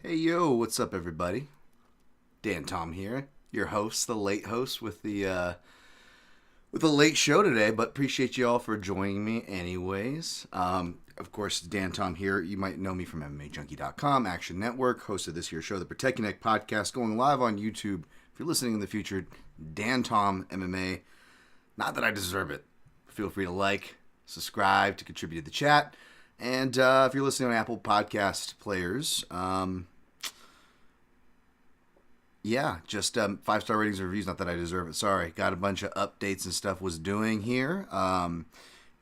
Hey yo, what's up everybody? Dan Tom here, your host, the late host with the late show today, but appreciate you all for joining me anyways. Of course, Dan Tom here. You might know me from MMAJunkie.com, Action Network, host of this here show, the Protect Your Neck podcast, going live on YouTube. If you're listening in the future, Dan Tom MMA. Not that I deserve it. Feel free to like, subscribe, to contribute to the chat. And if you're listening on Apple Podcast players, just 5-star ratings and reviews. Not that I deserve it. Sorry. Got a bunch of updates and stuff was doing here. And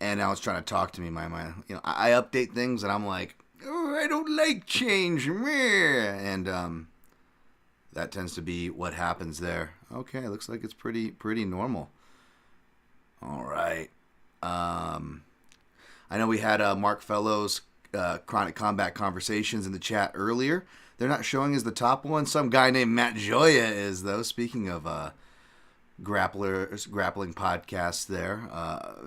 now it's trying to talk to me. I update things and I'm like, oh, I don't like change. And that tends to be what happens there. Okay, looks like it's pretty normal. All right. I know we had Mark Fellows' Chronic Combat Conversations in the chat earlier. They're not showing as the top one. Some guy named Matt Joya is, though. Speaking of grappling podcasts there,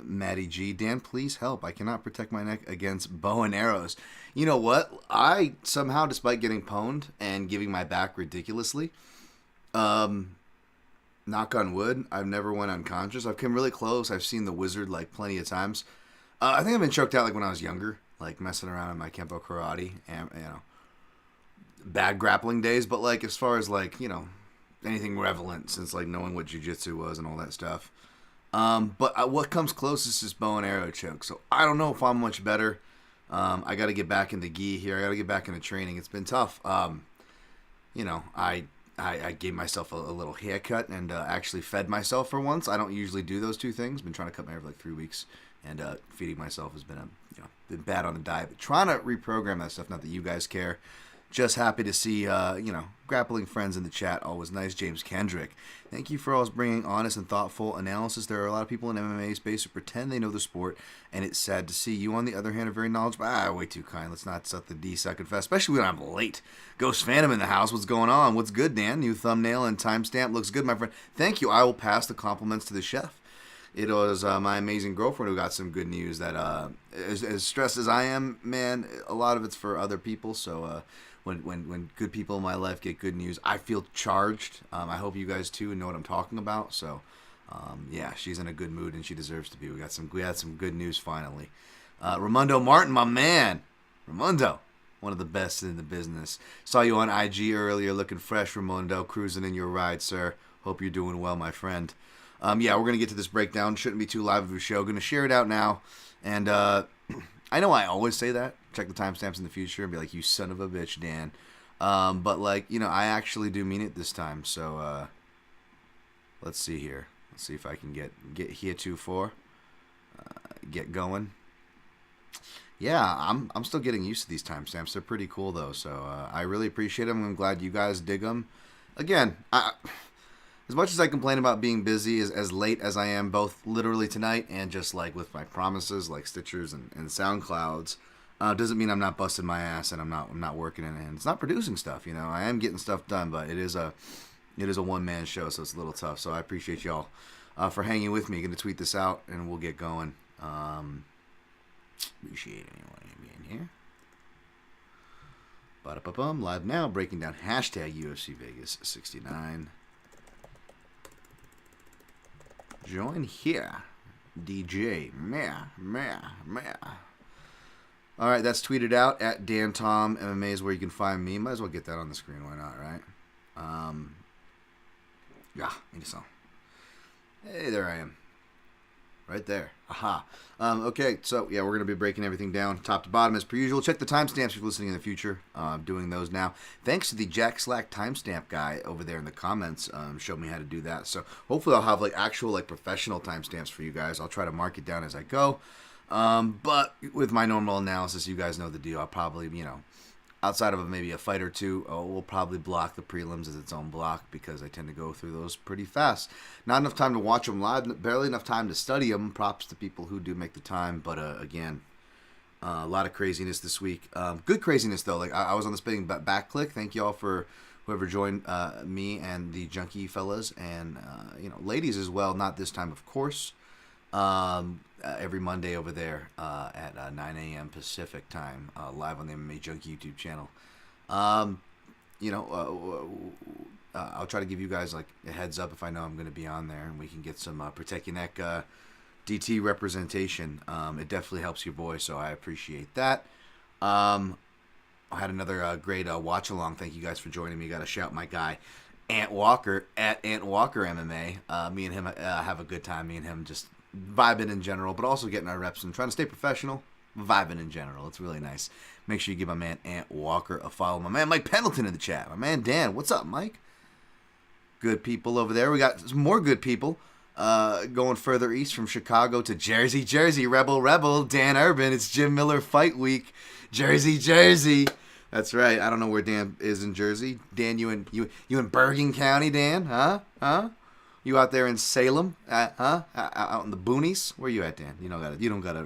Matty G. Dan, please help. I cannot protect my neck against bow and arrows. You know what? I somehow, despite getting pwned and giving my back ridiculously, knock on wood, I've never went unconscious. I've come really close. I've seen the wizard like plenty of times. I think I've been choked out like when I was younger, like messing around in my Kempo karate and bad grappling days. But like as far as like anything relevant since like knowing what jiu-jitsu was and all that stuff. But what comes closest is bow and arrow choke. So I don't know if I'm much better. I got to get back into gi here. I got to get back into training. It's been tough. I gave myself a little haircut and actually fed myself for once. I don't usually do those two things. Been trying to cut my hair for like 3 weeks, and feeding myself has been been bad on the diet. But trying to reprogram that stuff. Not that you guys care. Just happy to see grappling friends in the chat. Always nice. James Kendrick, thank you for always bringing honest and thoughtful analysis. There are a lot of people in MMA space who pretend they know the sport, and it's sad to see. You, on the other hand, are very knowledgeable. Way too kind. Let's not set the D confess, especially when I'm late. Ghost Phantom in the house. What's going on? What's good, Dan? New thumbnail and timestamp looks good, my friend. Thank you. I will pass the compliments to the chef. It was my amazing girlfriend who got some good news that as stressed as I am, man, a lot of it's for other people. So when good people in my life get good news, I feel charged. I hope you guys too know what I'm talking about. So she's in a good mood and she deserves to be. We had some good news finally. Ramondo Martin, my man. Ramondo, one of the best in the business. Saw you on IG earlier, looking fresh, Ramondo, cruising in your ride, sir. Hope you're doing well, my friend. We're going to get to this breakdown. Shouldn't be too live of a show. Going to share it out now. And I know I always say that. Check the timestamps in the future and be like, you son of a bitch, Dan. But I actually do mean it this time. So let's see here. Let's see if I can get here to get going. Yeah, I'm still getting used to these timestamps. They're pretty cool, though. So I really appreciate them. I'm glad you guys dig them. Again, as much as I complain about being busy as late as I am, both literally tonight and just like with my promises, like Stitchers and SoundClouds, doesn't mean I'm not busting my ass and I'm not working in it. And it's not producing stuff, I am getting stuff done, but it is a one-man show, so it's a little tough. So I appreciate y'all for hanging with me. Going to tweet this out and we'll get going. Appreciate anyone being here. Ba-da-ba-bum, live now, breaking down hashtag UFC Vegas 69. Join here, DJ. Meh. All right, that's tweeted out at Dan Tom MMA is where you can find me. Might as well get that on the screen. Why not, right? Need a song. Hey, there I am. Right there. Aha. Okay, so we're going to be breaking everything down top to bottom as per usual. Check the timestamps if you're listening in the future. I'm doing those now. Thanks to the Jack Slack timestamp guy over there in the comments. Showed me how to do that. So hopefully I'll have actual professional timestamps for you guys. I'll try to mark it down as I go. But with my normal analysis, you guys know the deal. I'll probably, outside of maybe a fight or two, we'll probably block the prelims as its own block because I tend to go through those pretty fast. Not enough time to watch them live, barely enough time to study them. Props to people who do make the time, but again, a lot of craziness this week. Good craziness though. I was on the spinning back click. Thank you all for whoever joined me and the junkie fellas and ladies as well. Not this time, of course. Every Monday over there at 9 a.m. Pacific time, live on the MMA Junkie YouTube channel. I'll try to give you guys like a heads up if I know I'm going to be on there, and we can get some Protect Your Neck DT representation. It definitely helps your boy, so I appreciate that. I had another great watch along. Thank you guys for joining me. Got to shout my guy Ant Walker at Ant Walker MMA. Me and him have a good time. Me and him just vibing in general, but also getting our reps and trying to stay professional. Vibing in general. It's really nice. Make sure you give my man Ant Walker a follow. My man Mike Pendleton in the chat. My man Dan. What's up, Mike? Good people over there. We got some more good people going further east from Chicago to Jersey. Jersey, Rebel. Dan Urban. It's Jim Miller Fight Week. Jersey. That's right. I don't know where Dan is in Jersey. Dan, you in Bergen County, Dan? Huh? You out there in Salem? Out in the boonies? Where you at, Dan? You don't gotta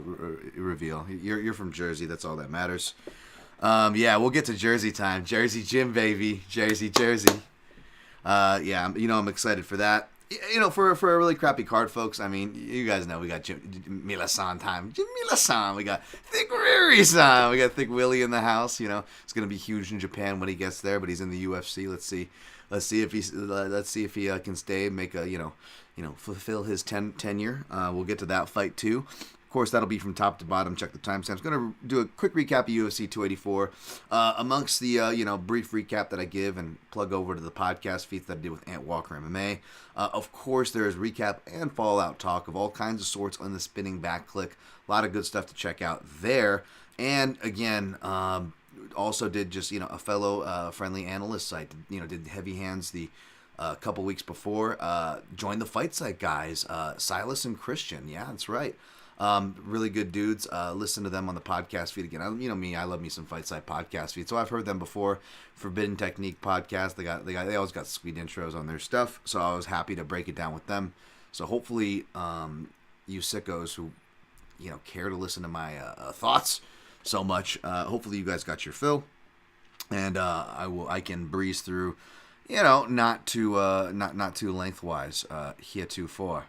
reveal. You're from Jersey. That's all that matters. Yeah, we'll get to Jersey time. Jersey Jim, baby. Jersey. Yeah, I'm excited for that. For a really crappy card, folks. I mean, you guys know we got Jim Mila-san time. Jim Mila-san. We got THICC WILLIE-san. We got THICC Willie in the house. It's gonna be huge in Japan when he gets there, but he's in the UFC. Let's see if he can stay and make a fulfill his tenure. We'll get to that fight too. Of course, that'll be from top to bottom. Check the timestamps. Going to do a quick recap of UFC 284. Amongst the brief recap that I give and plug over to the podcast feeds that I did with Ant Walker MMA. Of course, there is recap and fallout talk of all kinds of sorts on the Spinning Back Click. A lot of good stuff to check out there. And again, also did just a fellow friendly analyst site. Did Heavy Hands the couple weeks before. Joined the Fight Site guys, Silas and Christian. Yeah, that's right. Really good dudes. Listen to them on the podcast feed again. Me, I love me some Fight Site podcast feed. So I've heard them before. Forbidden Technique podcast. They always got sweet intros on their stuff. So I was happy to break it down with them. So hopefully, you sickos who care to listen to my thoughts so much. Hopefully you guys got your fill, and I can breeze through, not too lengthwise heretofore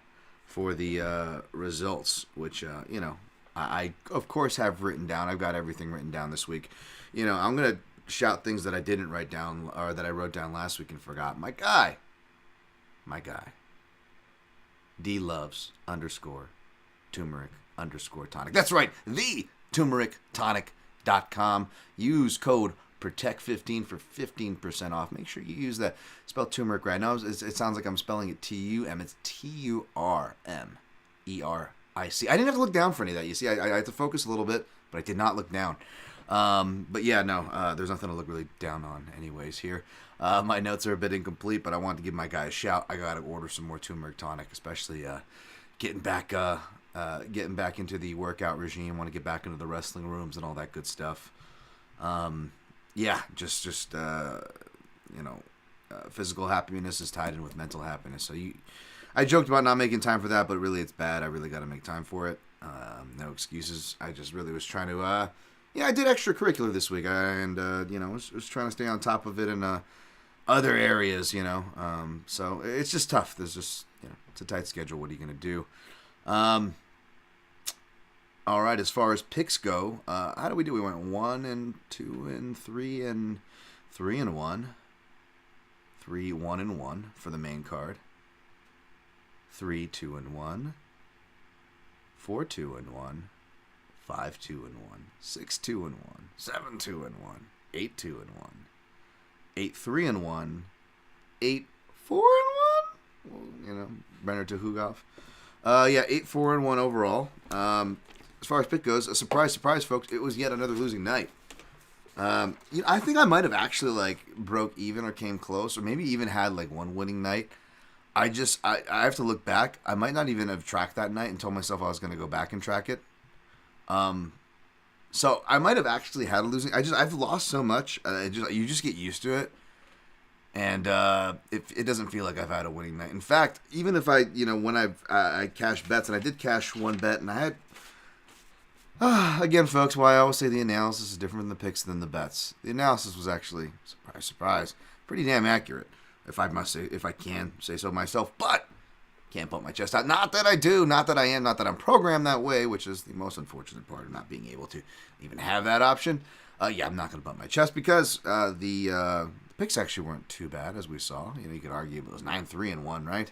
for the results, which I of course have written down. I've got everything written down this week. I'm gonna shout things that I didn't write down or that I wrote down last week and forgot. My guy, D loves _turmeric_tonic. That's right, the turmeric-tonic.com. Use code PROTECT15 for 15% off. Make sure you use that. Spell turmeric right. Now it sounds like I'm spelling it T-U-M. It's T-U-R-M-E-R-I-C. I didn't have to look down for any of that. You see, I had to focus a little bit, but I did not look down. But yeah, no, there's nothing to look really down on anyways here. My notes are a bit incomplete, but I wanted to give my guy a shout. I got to order some more turmeric tonic, especially getting back into the workout regime. Want to get back into the wrestling rooms and all that good stuff. Physical happiness is tied in with mental happiness. So I joked about not making time for that, but really it's bad. I really got to make time for it. No excuses. I just really was trying to, I did extracurricular this week, and was trying to stay on top of it in other areas, so it's just tough. There's just, it's a tight schedule. What are you going to do? All right, as far as picks go, how do we do? We went 1 and 2 and 3 and 3 and 1. 3, 1 and 1 for the main card. 3, 2 and 1. 4, 2 and 1. 5, 2 and 1. 6, 2 and 1. 7, 2 and 1. 8, 2 and 1. 8, 3 and 1. 8, 4 and 1. Well, Brenner to Hugoff. 8, 4 and 1 overall. As far as pick goes, a surprise, folks, it was yet another losing night. I think I might have actually broke even or came close, or maybe even had one winning night. I have to look back. I might not even have tracked that night and told myself I was going to go back and track it. So I might have actually had a losing. I've lost so much. You just get used to it, and it doesn't feel like I've had a winning night. In fact, even if when I cashed bets, and I did cash one bet, and I had. Again, folks, why I always say the analysis is different from the picks than the bets. The analysis was actually, surprise, pretty damn accurate, if I can say so myself, but can't put my chest out. Not that I do, not that I am, not that I'm programmed that way, which is the most unfortunate part of not being able to even have that option. I'm not going to bump my chest because the Picks actually weren't too bad, as we saw. You could argue it was 9-3-1, right?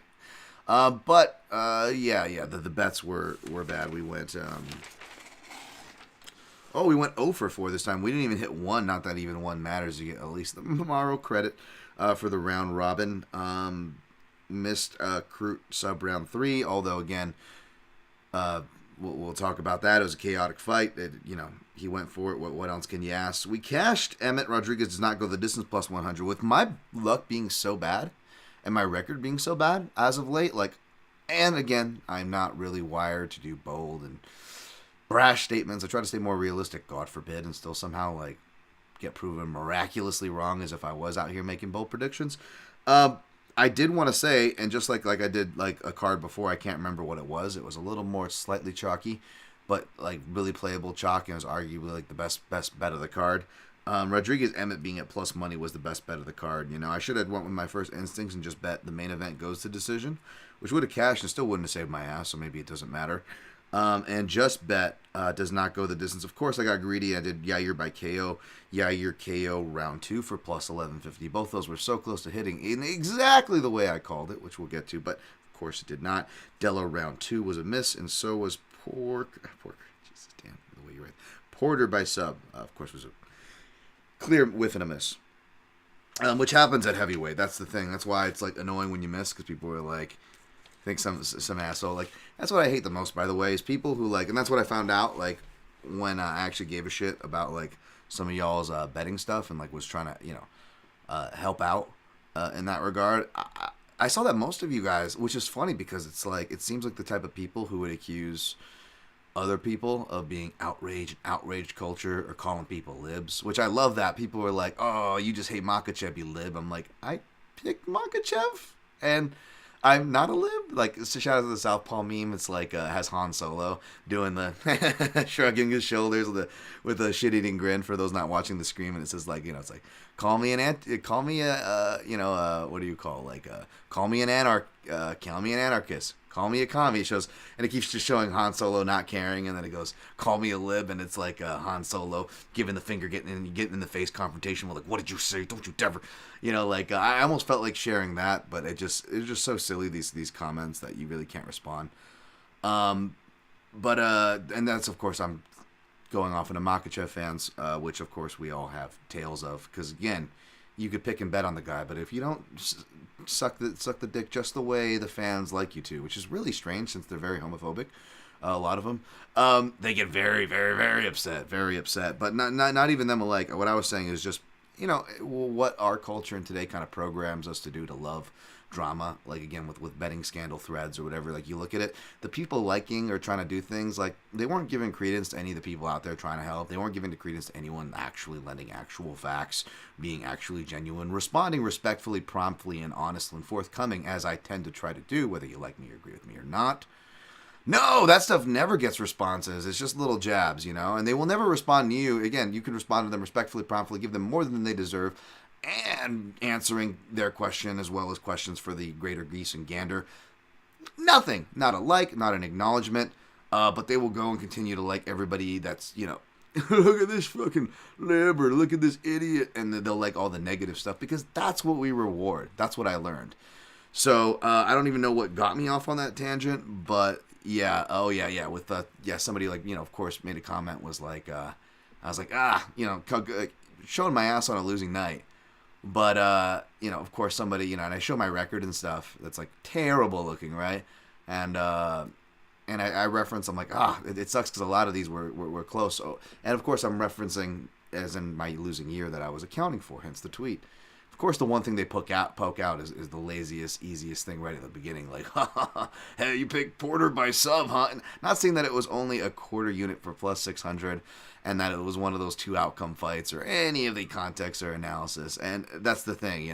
The bets were bad. We went we went 0 for 4 this time. We didn't even hit 1. Not that even 1 matters. You get at least the Mamaro credit for the round robin. Missed Crute sub round 3, although again, we'll talk about that. It was a chaotic fight. He went for it. What else can you ask? We cashed Emmett Rodriguez does not go the distance plus 100. With my luck being so bad and my record being so bad as of late, and again, I'm not really wired to do bold and brash statements. I try to stay more realistic, God forbid, and still somehow get proven miraculously wrong as if I was out here making bold predictions. I did want to say, and just like I did a card before, I can't remember what it was. It was a little more slightly chalky, but really playable chalk, and it was arguably the best bet of the card. Rodriguez Emmett being at plus money was the best bet of the card. I should have went with my first instincts and just bet the main event goes to decision, which would have cashed and still wouldn't have saved my ass, so maybe it doesn't matter. And just bet does not go the distance. Of course, I got greedy. I did Yair by KO. Yair KO round 2 for plus 1150. Both those were so close to hitting in exactly the way I called it, which we'll get to, but of course it did not. Delo round 2 was a miss, and so was Porter. Jesus damn, the way you read. Porter by sub, of course, was a clear whiff and a miss. Which happens at heavyweight. That's the thing. That's why it's annoying when you miss, because people are think some asshole. That's what I hate the most, by the way, is people who and that's what I found out when I actually gave a shit about some of y'all's betting stuff and was trying to help out in that regard. I saw that most of you guys, which is funny because it's it seems like the type of people who would accuse other people of being outraged culture, or calling people libs, which I love that. People are oh, you just hate Makhachev, you lib. I'm I picked Makhachev, and I'm not a lib. It's a shout out to the Southpaw meme. It's has Han Solo doing the shrugging his shoulders with a shit-eating grin for those not watching the screen, and it says it's call me a what do you call call me an anarchist. Call me a commie. It shows, and it keeps just showing Han Solo not caring, and then it goes, call me a lib, and it's Han Solo giving the finger, getting in the face confrontation with what did you say? Don't you ever, I almost felt like sharing that, but it was just so silly, these comments, that you really can't respond. And that's, of course, I'm going off into Makhachev fans, which of course we all have tales of, because again, you could pick and bet on the guy, but if you don't suck the dick just the way the fans like you to, which is really strange since they're very homophobic, a lot of them, they get very, very, very upset, But not even them alike. What I was saying is just what our culture in today kind of programs us to do, to love drama, again with betting scandal threads or whatever. You look at it, the people liking or trying to do things, they weren't giving credence to any of the people out there trying to help. They weren't giving credence to anyone actually lending actual facts, being actually genuine, responding respectfully, promptly, and honestly and forthcoming, as I tend to try to do, whether you like me or agree with me or not. No, that stuff never gets responses. It's just little jabs, and they will never respond to you. Again, you can respond to them respectfully, promptly, give them more than they deserve, and answering their question as well as questions for the greater geese and gander. Nothing. Not a like, not an acknowledgement, but they will go and continue to like everybody that's, look at this fucking lib, or look at this idiot, and they'll like all the negative stuff, because that's what we reward. That's what I learned. So, I don't even know what got me off on that tangent, but yeah, with somebody of course made a comment, was I was showing my ass on a losing night. But, of course somebody, and I show my record and stuff that's terrible looking, right? And I reference, I'm it sucks because a lot of these were close. So, and of course I'm referencing as in my losing year that I was accounting for, hence the tweet. Of course, the one thing they poke out is the laziest, easiest thing right at the beginning. Hey, you picked Porter by sub, huh? And not saying that it was only a quarter unit for plus 600, and that it was one of those 2 outcome fights, or any of the context or analysis. And that's the thing,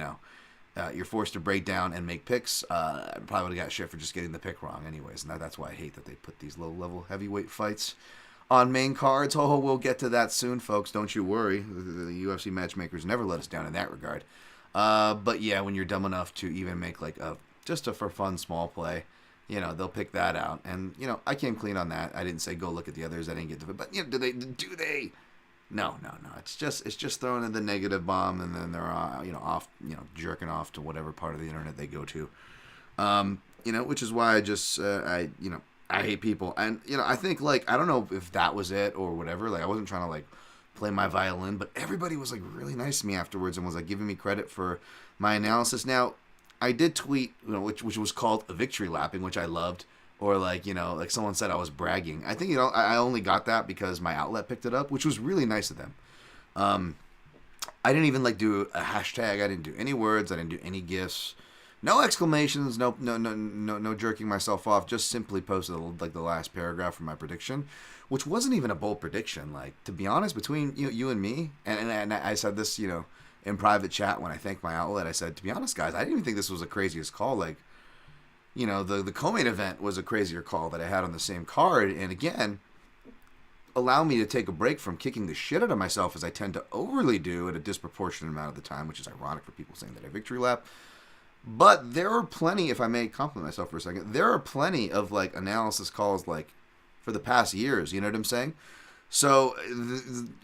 you're forced to break down and make picks. I probably would have got shit for just getting the pick wrong anyways. And that's why I hate that they put these low-level heavyweight fights on main cards. Oh, we'll get to that soon, folks. Don't you worry. The UFC matchmakers never let us down in that regard. But yeah, when you're dumb enough to even make just a for fun small play, they'll pick that out. And, I came clean on that. I didn't say go look at the others. I didn't get to it. But, do they No. It's just throwing in the negative bomb, and then they're off, jerking off to whatever part of the internet they go to. Which is why I hate people, and I think I don't know if that was it or whatever. I wasn't trying to play my violin, but everybody was really nice to me afterwards and was giving me credit for my analysis. Now, I did tweet, which was called a victory lapping, which I loved. Or someone said I was bragging. I think I only got that because my outlet picked it up, which was really nice of them. I didn't even do a hashtag. I didn't do any words. I didn't do any gifs. No exclamations. No jerking myself off. Just simply posted the last paragraph from my prediction, which wasn't even a bold prediction. To be honest, between you and me, and I said this in private chat when I thanked my outlet. I said, to be honest, guys, I didn't even think this was the craziest call. The co-main event was a crazier call that I had on the same card. And again, allow me to take a break from kicking the shit out of myself as I tend to overly do at a disproportionate amount of the time, which is ironic for people saying that I victory lap. But there are plenty, if I may compliment myself for a second, there are plenty of analysis calls for the past years. You know what I'm saying? So,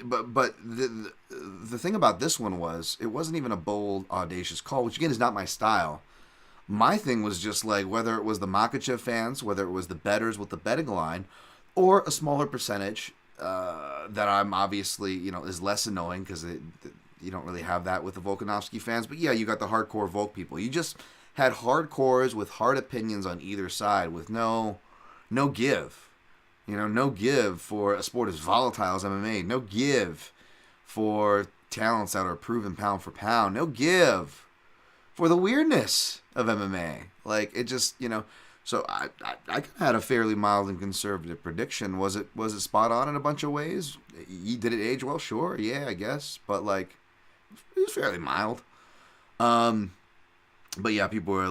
but the thing about this one was it wasn't even a bold, audacious call, which again is not my style. My thing was just whether it was the Makhachev fans, whether it was the bettors with the betting line, or a smaller percentage that I'm obviously, is less annoying because you don't really have that with the Volkanovski fans. But yeah, you got the hardcore Volk people. You just had hardcores with hard opinions on either side with no give. No give for a sport as volatile as MMA. No give for talents that are proven pound for pound. No give for the weirdness of MMA. It just, so I had a fairly mild and conservative prediction. Was it spot on in a bunch of ways? Did it age well? Sure, yeah, I guess. But it was fairly mild. But yeah, people were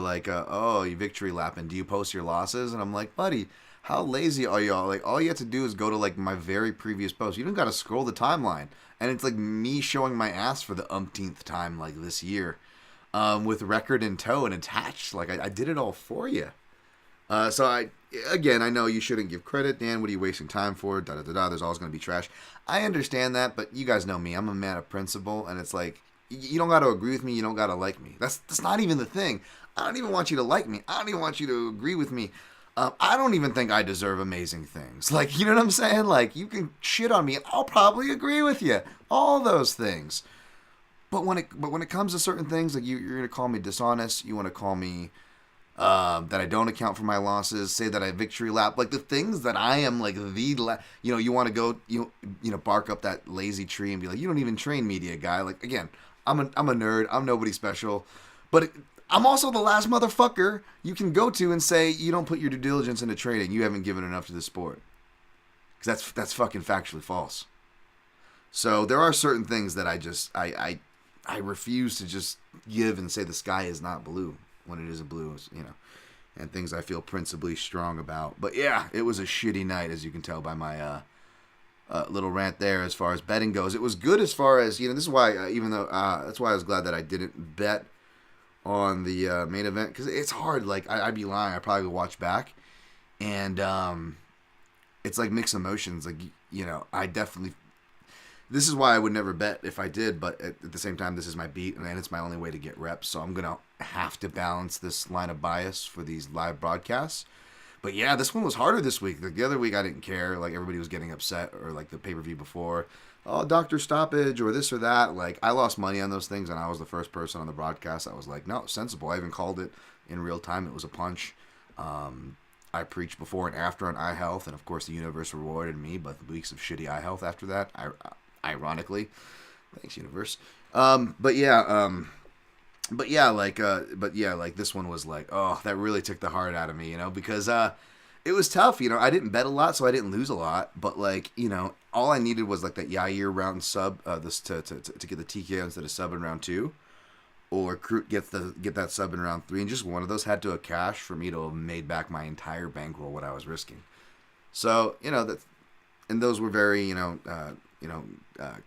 oh, you victory lapping. Do you post your losses? And I'm like, buddy, how lazy are y'all? All you have to do is go to my very previous post. You don't got to scroll the timeline. And it's me showing my ass for the umpteenth time this year. With record in tow and attached. I did it all for you. So I know you shouldn't give credit. Dan, what are you wasting time for? There's always going to be trash. I understand that, but you guys know me. I'm a man of principle, and it's you don't got to agree with me. You don't got to like me. That's not even the thing. I don't even want you to like me. I don't even want you to agree with me. I don't even think I deserve amazing things. You know what I'm saying? You can shit on me, and I'll probably agree with you. All those things. But when it comes to certain things, you're gonna call me dishonest, you want to call me that I don't account for my losses, say that I victory lap, the things that I am you want to go bark up that lazy tree and be you don't even train media guy. Again, I'm a nerd, I'm nobody special, but I'm also the last motherfucker you can go to and say you don't put your due diligence into training, you haven't given enough to the sport, because that's fucking factually false. So there are certain things that I refuse to just give and say the sky is not blue when it is a blue, and things I feel principally strong about. But yeah, it was a shitty night, as you can tell by my little rant there as far as betting goes. It was good as far as, this is why, that's why I was glad that I didn't bet on the main event, because it's hard. I'd be lying. I probably would watch back, and it's mixed emotions. I definitely... This is why I would never bet if I did, but at the same time, this is my beat, and it's my only way to get reps, so I'm going to have to balance this line of bias for these live broadcasts. But yeah, this one was harder this week. The other week, I didn't care. Everybody was getting upset, or the pay-per-view before, oh, doctor stoppage, or this or that. I lost money on those things, and I was the first person on the broadcast that was no, sensible. I even called it in real time. It was a punch. I preached before and after on eye health, and of course, the universe rewarded me, but the weeks of shitty eye health after that, ironically, thanks universe. But yeah, this one was oh, that really took the heart out of me, because it was tough. I didn't bet a lot, so I didn't lose a lot. But all I needed was that Yair round sub, to get the TKO instead of sub in round 2, or Crute get that sub in round 3, and just one of those had to have cash for me to have made back my entire bankroll what I was risking. So and those were very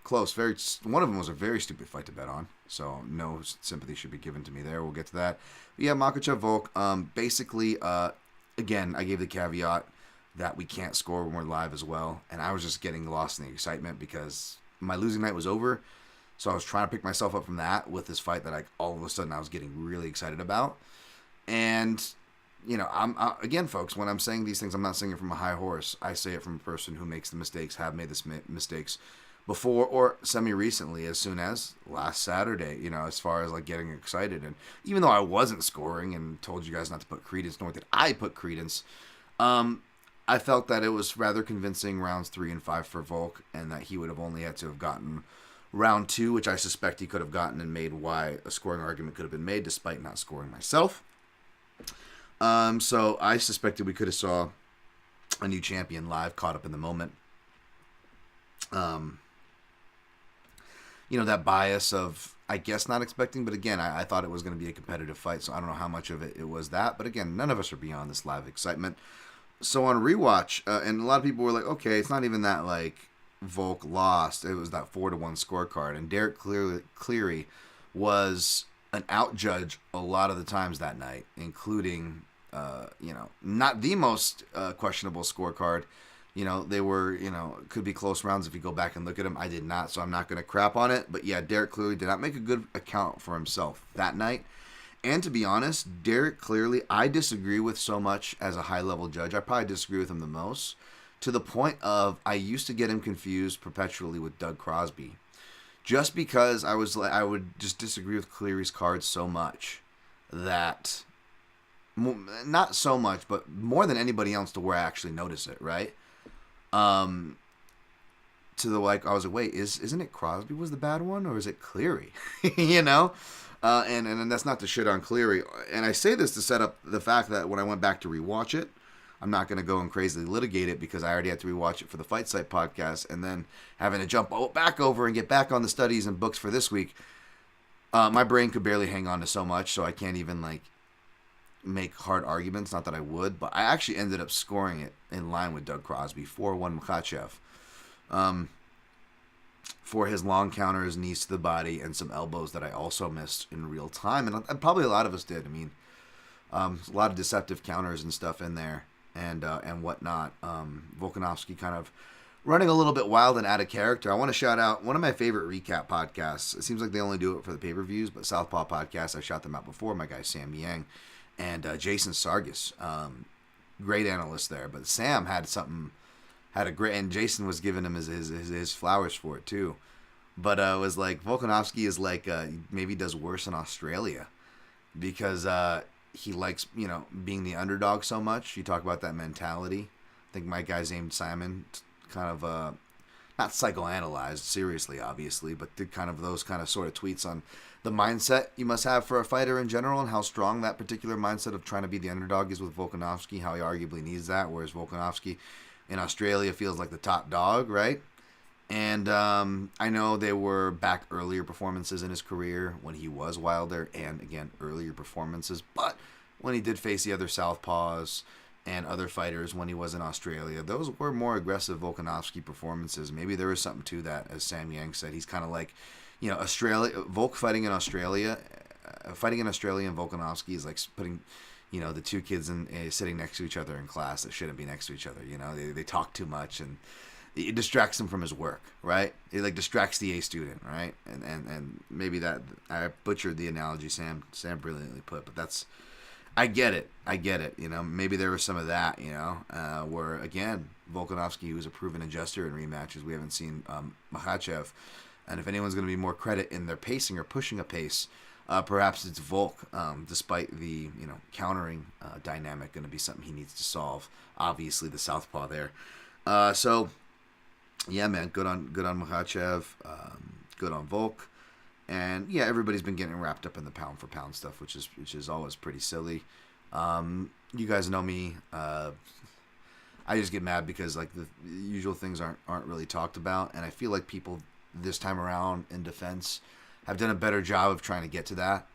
close. One of them was a very stupid fight to bet on, so no sympathy should be given to me there. We'll get to that. But yeah, Makhachev Volk. Basically, again, I gave the caveat that we can't score when we're live as well, and I was just getting lost in the excitement because my losing night was over. So I was trying to pick myself up from that with this fight that all of a sudden I was getting really excited about. And, again, folks, when I'm saying these things, I'm not saying it from a high horse. I say it from a person who makes the mistakes, have made the mistakes before or semi-recently, as soon as last Saturday, as far as like getting excited. And even though I wasn't scoring and told you guys not to put credence, nor did I put credence, I felt that it was rather convincing rounds 3 and 5 for Volk, and that he would have only had to have gotten round 2, which I suspect he could have gotten, and made why a scoring argument could have been made despite not scoring myself. So I suspected we could have saw a new champion live, caught up in the moment. That bias of, I guess, not expecting, but again, I thought it was going to be a competitive fight, so I don't know how much of it was that, but again, none of us are beyond this live excitement. So on rewatch, and a lot of people were like, okay, it's not even that, like, Volk lost, it was that 4-1 scorecard, and Derek Cleary was an out-judge a lot of the times that night, including, not the most questionable scorecard. They were, could be close rounds if you go back and look at them. I did not, so I'm not going to crap on it. But yeah, Derek clearly did not make a good account for himself that night. And to be honest, Derek clearly, I disagree with so much as a high-level judge. I probably disagree with him the most, to the point of I used to get him confused perpetually with Doug Crosby. Just because I would just disagree with Cleary's cards so much that, not so much, but more than anybody else to where I actually notice it, right? To the I was like, wait, isn't it Crosby was the bad one, or is it Cleary? And that's not to shit on Cleary. And I say this to set up the fact that when I went back to rewatch it, I'm not going to go and crazily litigate it because I already had to rewatch it for the Fight Site podcast, and then having to jump back over and get back on the studies and books for this week. My brain could barely hang on to so much, so I can't even make hard arguments. Not that I would, but I actually ended up scoring it in line with Doug Crosby, 4-1 Makhachev. For his long counters, knees to the body, and some elbows that I also missed in real time, and probably a lot of us did. I mean, a lot of deceptive counters and stuff in there, and whatnot. Volkanovski kind of running a little bit wild and out of character. I want to shout out one of my favorite recap podcasts. It seems like they only do it for the pay-per-views, but Southpaw Podcast, I shot them out before. My guy Sam Yang and Jason Sargis, great analyst there. But Sam had a great, and Jason was giving him his flowers for it too. But it was like Volkanovski is maybe does worse in Australia because he likes being the underdog so much. You talk about that mentality. I think my guy's named Simon, kind of not psychoanalyzed seriously, obviously, but did kind of those kind of sort of tweets on the mindset you must have for a fighter in general and how strong that particular mindset of trying to be the underdog is with Volkanovski, how he arguably needs that, whereas Volkanovski in Australia feels like the top dog, right? And I know they were back earlier performances in his career when he was Wilder, and again, earlier performances, but when he did face the other Southpaws and other fighters when he was in Australia, those were more aggressive Volkanovski performances. Maybe there was something to that, as Sam Yang said. He's kind of like, Volk fighting in Australia and Volkanovski is like putting, the two kids sitting next to each other in class that shouldn't be next to each other. They talk too much, and it distracts him from his work, right? It distracts the A student, right? And maybe that I butchered the analogy Sam brilliantly put, but that's. I get it. Maybe there was some of that, where, again, Volkanovski, who's a proven adjuster in rematches, we haven't seen Makhachev. And if anyone's going to be more credit in their pacing or pushing a pace, perhaps it's Volk, despite the, countering dynamic going to be something he needs to solve. Obviously, the southpaw there. So, yeah, man, good on Makhachev, good on Volk. And yeah, everybody's been getting wrapped up in the pound for pound stuff, which is always pretty silly. You guys know me. I just get mad because the usual things aren't really talked about, and I feel like people this time around in defense have done a better job of trying to get to that.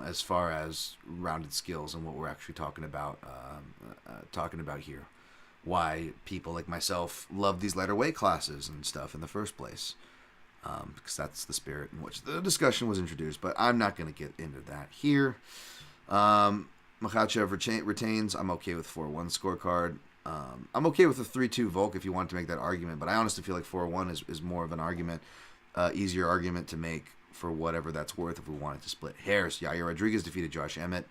As far as rounded skills and what we're actually talking about here. Why people like myself love these lighter weight classes and stuff in the first place. Because that's the spirit in which the discussion was introduced, but I'm not going to get into that here. Makhachev retains. I'm okay with 4-1 scorecard. I'm okay with the 3-2 Volk if you want to make that argument, but I honestly feel like 4-1 is more of an argument, easier argument to make for whatever that's worth if we wanted to split hairs. Yair Rodriguez defeated Josh Emmett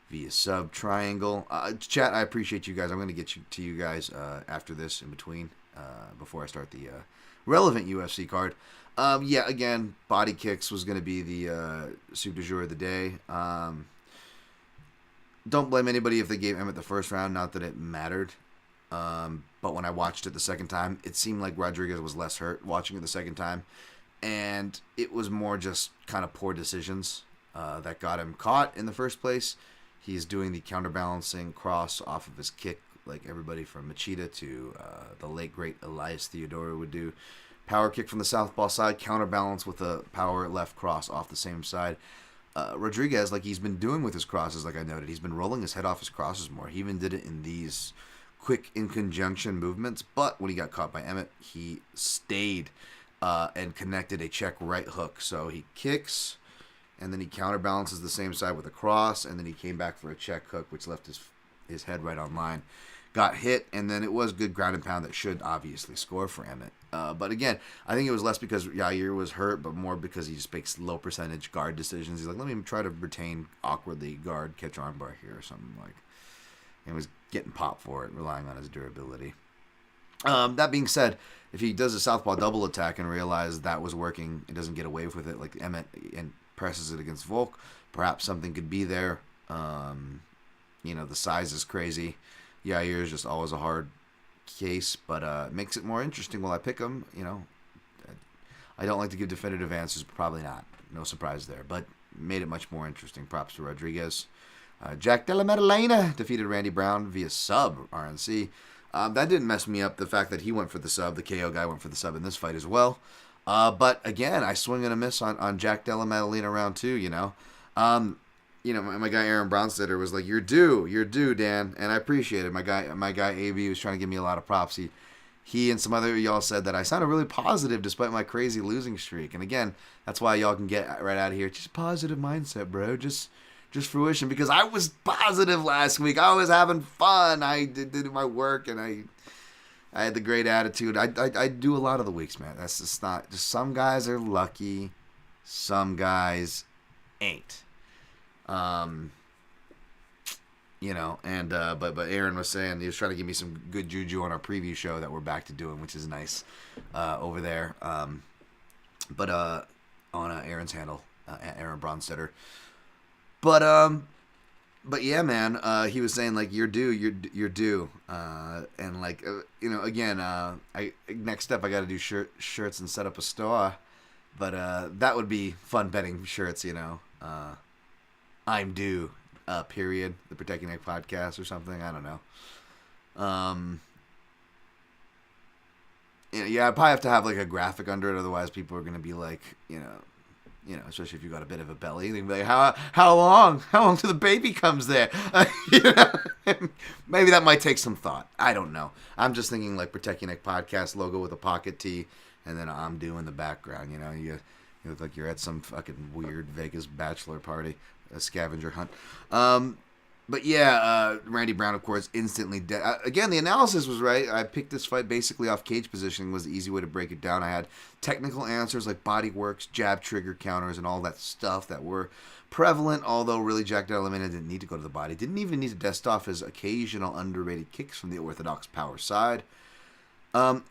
via sub triangle. Chat, I appreciate you guys. I'm going to get to you guys after this in between, before I start the relevant UFC card. Yeah, again, body kicks was going to be the soup du jour of the day. Don't blame anybody if they gave Emmett the first round, not that it mattered. But when I watched it the second time, it seemed like Rodriguez was less hurt watching it the second time. And it was more just kind of poor decisions that got him caught in the first place. He's doing the counterbalancing cross off of his kick like everybody from Machida to the late, great Elias Theodorou would do. Power kick from the southpaw side, counterbalance with a power left cross off the same side. Rodriguez, like he's been doing with his crosses, like I noted, he's been rolling his head off his crosses more. He even did it in these quick in conjunction movements, but when he got caught by Emmett, he stayed and connected a check right hook. So he kicks, and then he counterbalances the same side with a cross, and then he came back for a check hook, which left his head right on line. Got hit, and then it was good ground and pound that should obviously score for Emmett. But again, I think it was less because Yair was hurt, but more because he just makes low percentage guard decisions. He's like, let me try to retain awkwardly guard catch armbar here or something like. And was getting popped for it, relying on his durability. That being said, if he does a southpaw double attack and realizes that was working, and doesn't get away with it like Emmett and presses it against Volk, perhaps something could be there. The size is crazy. Yair is just always a hard case, but it makes it more interesting while I pick him. I don't like to give definitive answers, but probably not. No surprise there, but made it much more interesting. Props to Rodriguez. Jack Della Maddalena defeated Randy Brown via sub RNC. That didn't mess me up, the fact that he went for the sub. The KO guy went for the sub in this fight as well. But again, I swing and a miss on Jack Della Maddalena round 2, my guy Aaron Brownstetter was like, "You're due, Dan," and I appreciate it. My guy AB was trying to give me a lot of props. He and some other y'all said that I sounded really positive despite my crazy losing streak. And again, that's why y'all can get right out of here. Just positive mindset, bro. Just fruition, because I was positive last week. I was having fun. I did my work, and I had the great attitude. I do a lot of the weeks, man. That's just not. Just some guys are lucky, some guys ain't. But Aaron was saying he was trying to give me some good juju on our preview show that we're back to doing, which is nice over there. On Aaron's handle, Aaron Bronstetter. But yeah, man, he was saying like, you're due, and like, again, I next step I got to do shirts and set up a store, but that would be fun betting shirts, I'm due, period, the Protecting Neck podcast or something, I don't know. I probably have to have like a graphic under it, otherwise people are going to be like, especially if you got a bit of a belly, they'd be like, how long till the baby comes there? Maybe that might take some thought. I don't know. I'm just thinking like Protecting Neck podcast logo with a pocket tee, and then I'm doing the background. You look like you're at some fucking weird Vegas bachelor party, a scavenger hunt. But yeah, Randy Brown, of course, instantly dead. Again, the analysis was right. I picked this fight basically off cage positioning was the easy way to break it down. I had technical answers like body works, jab trigger counters, and all that stuff that were prevalent, although really Jack Della Maddalena didn't need to go to the body. Didn't even need to dust off his occasional underrated kicks from the orthodox power side.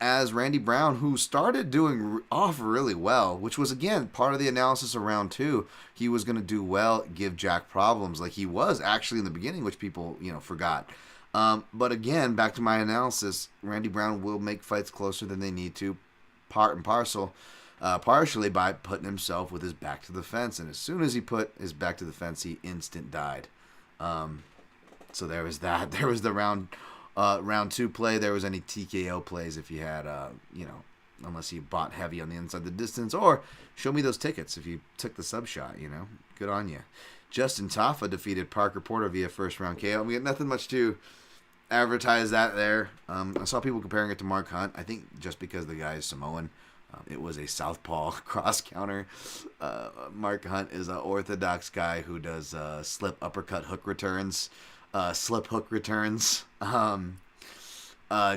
As Randy Brown, who started doing off really well, which was, again, part of the analysis of round 2, he was going to do well, give Jack problems, like he was actually in the beginning, which people, forgot. But again, back to my analysis, Randy Brown will make fights closer than they need to, part and parcel, partially by putting himself with his back to the fence, and as soon as he put his back to the fence, he instant died. So there was that. There was the round 2 play. There was any TKO plays if you had, unless you bought heavy on the inside the distance, or show me those tickets if you took the sub shot, good on you. Justin Taffa defeated Parker Porter via first round KO. We got nothing much to advertise that there. I saw people comparing it to Mark Hunt. I think just because the guy is Samoan, it was a southpaw cross counter. Mark Hunt is an orthodox guy who does slip uppercut hook returns. Slip hook returns.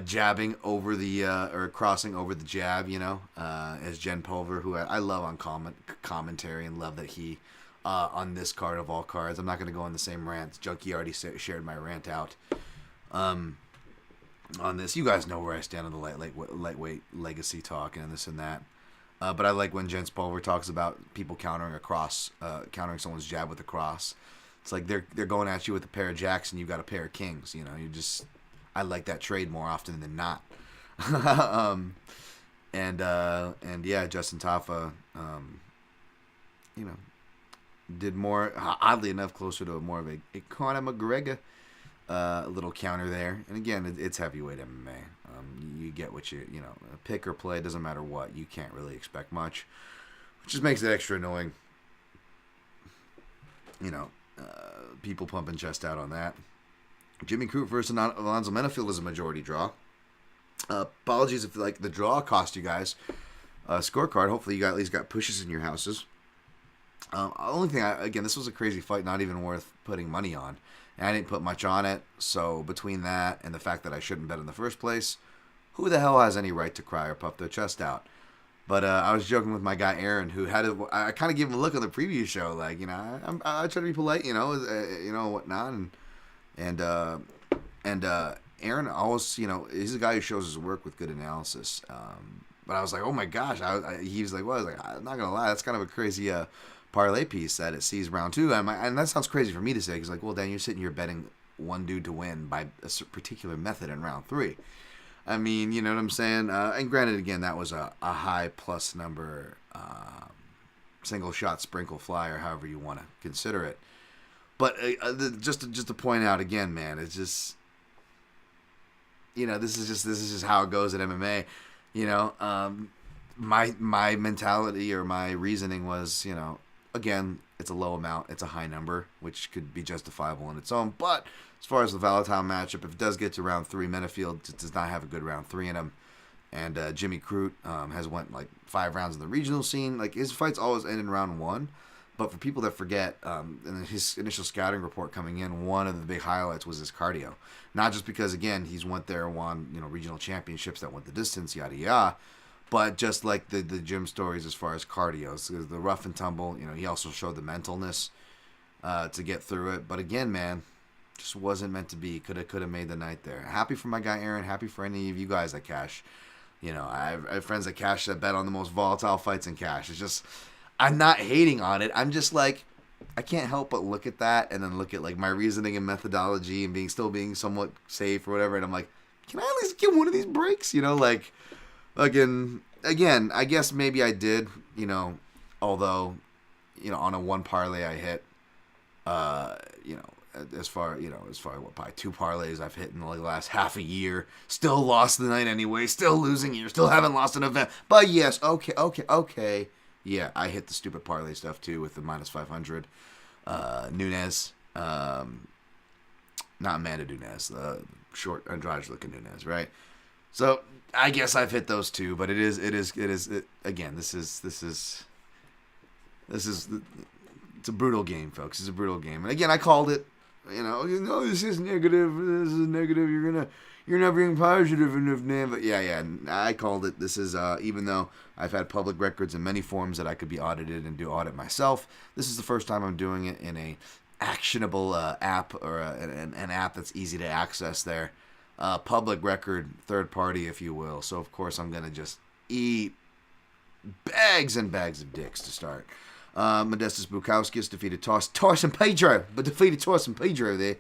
jabbing over the or crossing over the jab, as Jen Pulver, who I love on commentary, and love that he on this card of all cards. I'm not going to go on the same rant. Junkie already shared my rant out on this. You guys know where I stand on the lightweight legacy talk and this and that. But I like when Jen Pulver talks about people countering a cross, countering someone's jab with a cross. It's like they're going at you with a pair of jacks and you've got a pair of kings. I like that trade more often than not. And yeah, Justin Tafa, did more, oddly enough, closer to more of a Conor McGregor little counter there. And again, it's heavyweight MMA. You get what pick or play, doesn't matter what. You can't really expect much, which just makes it extra annoying. People pumping chest out on that. Jimmy Crute versus Alonzo Menafield is a majority draw. Apologies if the draw cost you guys a scorecard. Hopefully you at least got pushes in your houses. Only thing, this was a crazy fight, not even worth putting money on. And I didn't put much on it, so between that and the fact that I shouldn't bet in the first place, who the hell has any right to cry or puff their chest out? But I was joking with my guy Aaron, who I kind of gave him a look on the preview show, I try to be polite, whatnot, and Aaron always, he's a guy who shows his work with good analysis. But I was like, oh my gosh, he was like, well, I was like, I'm not gonna lie, that's kind of a crazy parlay piece that it sees round two, and that sounds crazy for me to say, because well, Dan, you're sitting here betting one dude to win by a particular method in round three. I mean, you know what I'm saying? And granted, again, that was a high plus number single shot sprinkle fly, or however you want to consider it. But just to point out again, man, it's just, this is just how it goes at MMA. My mentality or my reasoning was, again, it's a low amount, it's a high number, which could be justifiable on its own. But as far as the volatile matchup, if it does get to round three, Menafield does not have a good round three in him. And Jimmy Crute has went 5 rounds in the regional scene. His fights always end in round one. But for people that forget, in his initial scouting report coming in, one of the big highlights was his cardio. Not just because, again, he's went there and won regional championships that went the distance, yada yada, but just the gym stories as far as cardio. So the rough and tumble, he also showed the mentalness to get through it. But again, man, just wasn't meant to be. Could have made the night there. Happy for my guy Aaron. Happy for any of you guys that cash. I have friends that cash that bet on the most volatile fights in cash. It's just, I'm not hating on it. I'm just I can't help but look at that and then look at my reasoning and methodology and still being somewhat safe or whatever. And I'm like, can I at least get one of these breaks? Again, I guess maybe I did, although, on a one parlay I hit, as far what, probably 2 parlays I've hit in the last half a year, still lost the night anyway, still losing here, still haven't lost an event. But yes, okay. Yeah, I hit the stupid parlay stuff too with the minus 500. Nunes, not Amanda Nunes, short Andrade looking Nunes, right? So I guess I've hit those too, but it is again, this is it's a brutal game, folks. It's a brutal game. And again, I called it, this is negative, you're not being positive enough, man. But yeah, I called it. This is, even though I've had public records in many forms that I could be audited and do audit myself, this is the first time I'm doing it in a actionable app, or an app that's easy to access there. Public record, third party, if you will. So, of course, I'm going to just eat bags and bags of dicks to start. Modestas Bukauskas defeated Tyson Pedro there.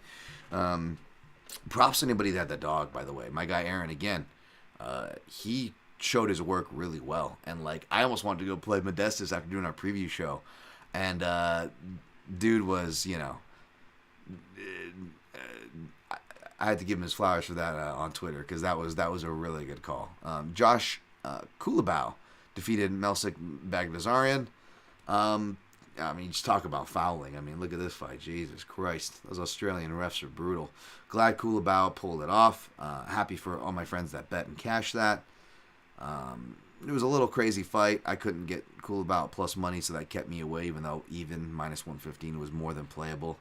Props to anybody that had the dog, by the way. My guy Aaron, again, he showed his work really well. And, I almost wanted to go play Modestas after doing our preview show. And dude was, I had to give him his flowers for that on Twitter, because that was a really good call. Josh Kulabau defeated Melsik Bagdasaryan. Just talk about fouling. Look at this fight. Jesus Christ. Those Australian refs are brutal. Glad Kulabau pulled it off. Happy for all my friends that bet and cashed that. It was a little crazy fight. I couldn't get Kulabau plus money, so that kept me away, even though even minus 115 was more than playable.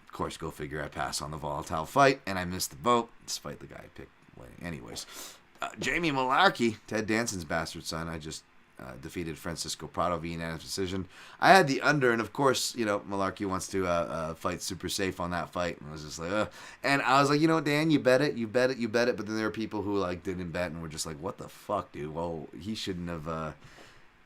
Of course, go figure, I passed on the volatile fight, and I missed the boat, despite the guy I picked winning. Anyways, Jamie Malarkey, Ted Danson's bastard son, I just defeated Francisco Prado via unanimous decision. I had the under, and of course, Malarkey wants to fight super safe on that fight, and I was just like, ugh. And I was like, Dan, you bet it. But then there are people who like didn't bet and were just like, what the fuck, dude? Well, he shouldn't have.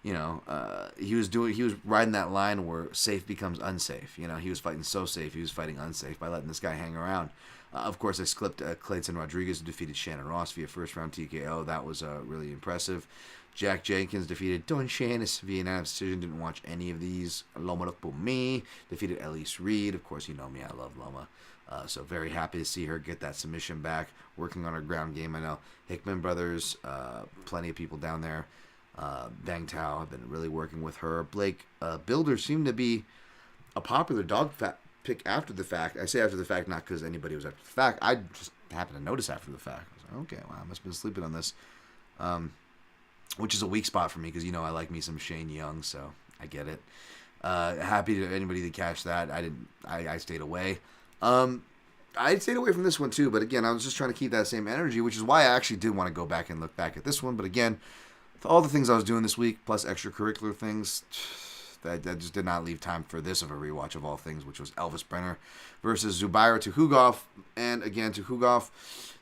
He was riding that line where safe becomes unsafe. He was fighting so safe, he was fighting unsafe by letting this guy hang around. Of course, I clipped Clayton Rodriguez, who defeated Shannon Ross via first round TKO. That was really impressive. Jack Jenkins defeated Don Shannis via unanimous decision. Didn't watch any of these. Loma Lookbomi defeated Elise Reed. Of course, you know me, I love Loma. So very happy to see her get that submission back. Working on her ground game. I know Hickman brothers, plenty of people down there. Bang Tao have been really working with her. Blake Builder seemed to be a popular dog pick after the fact. I say after the fact not because anybody was after the fact. I just happened to notice after the fact. I was like, okay, well, I must have been sleeping on this. Which is a weak spot for me because, I like me some Shane Young, so I get it. Happy to anybody to catch that. I stayed away. I stayed away from this one too, but again, I was just trying to keep that same energy, which is why I actually did want to go back and look back at this one. But again, all the things I was doing this week, plus extracurricular things, that just did not leave time for this of a rewatch of all things, which was Elvis Brenner versus Zubaira Tukhugov. And again, Tukhugov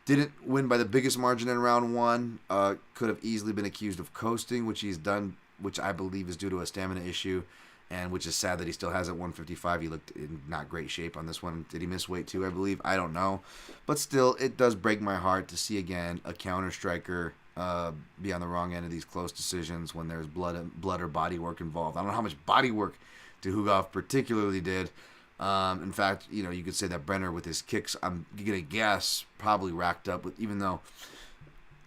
didn't win by the biggest margin in round one. Could have easily been accused of coasting, which he's done, which I believe is due to a stamina issue, and which is sad that he still has at 155. He looked in not great shape on this one. Did he miss weight too, I believe? I don't know. But still, it does break my heart to see, again, a counter striker be on the wrong end of these close decisions when there's blood or body work involved. I don't know how much body work Tukhugov particularly did. In fact, you could say that Brenner with his kicks, I'm going to guess, probably racked up with, even though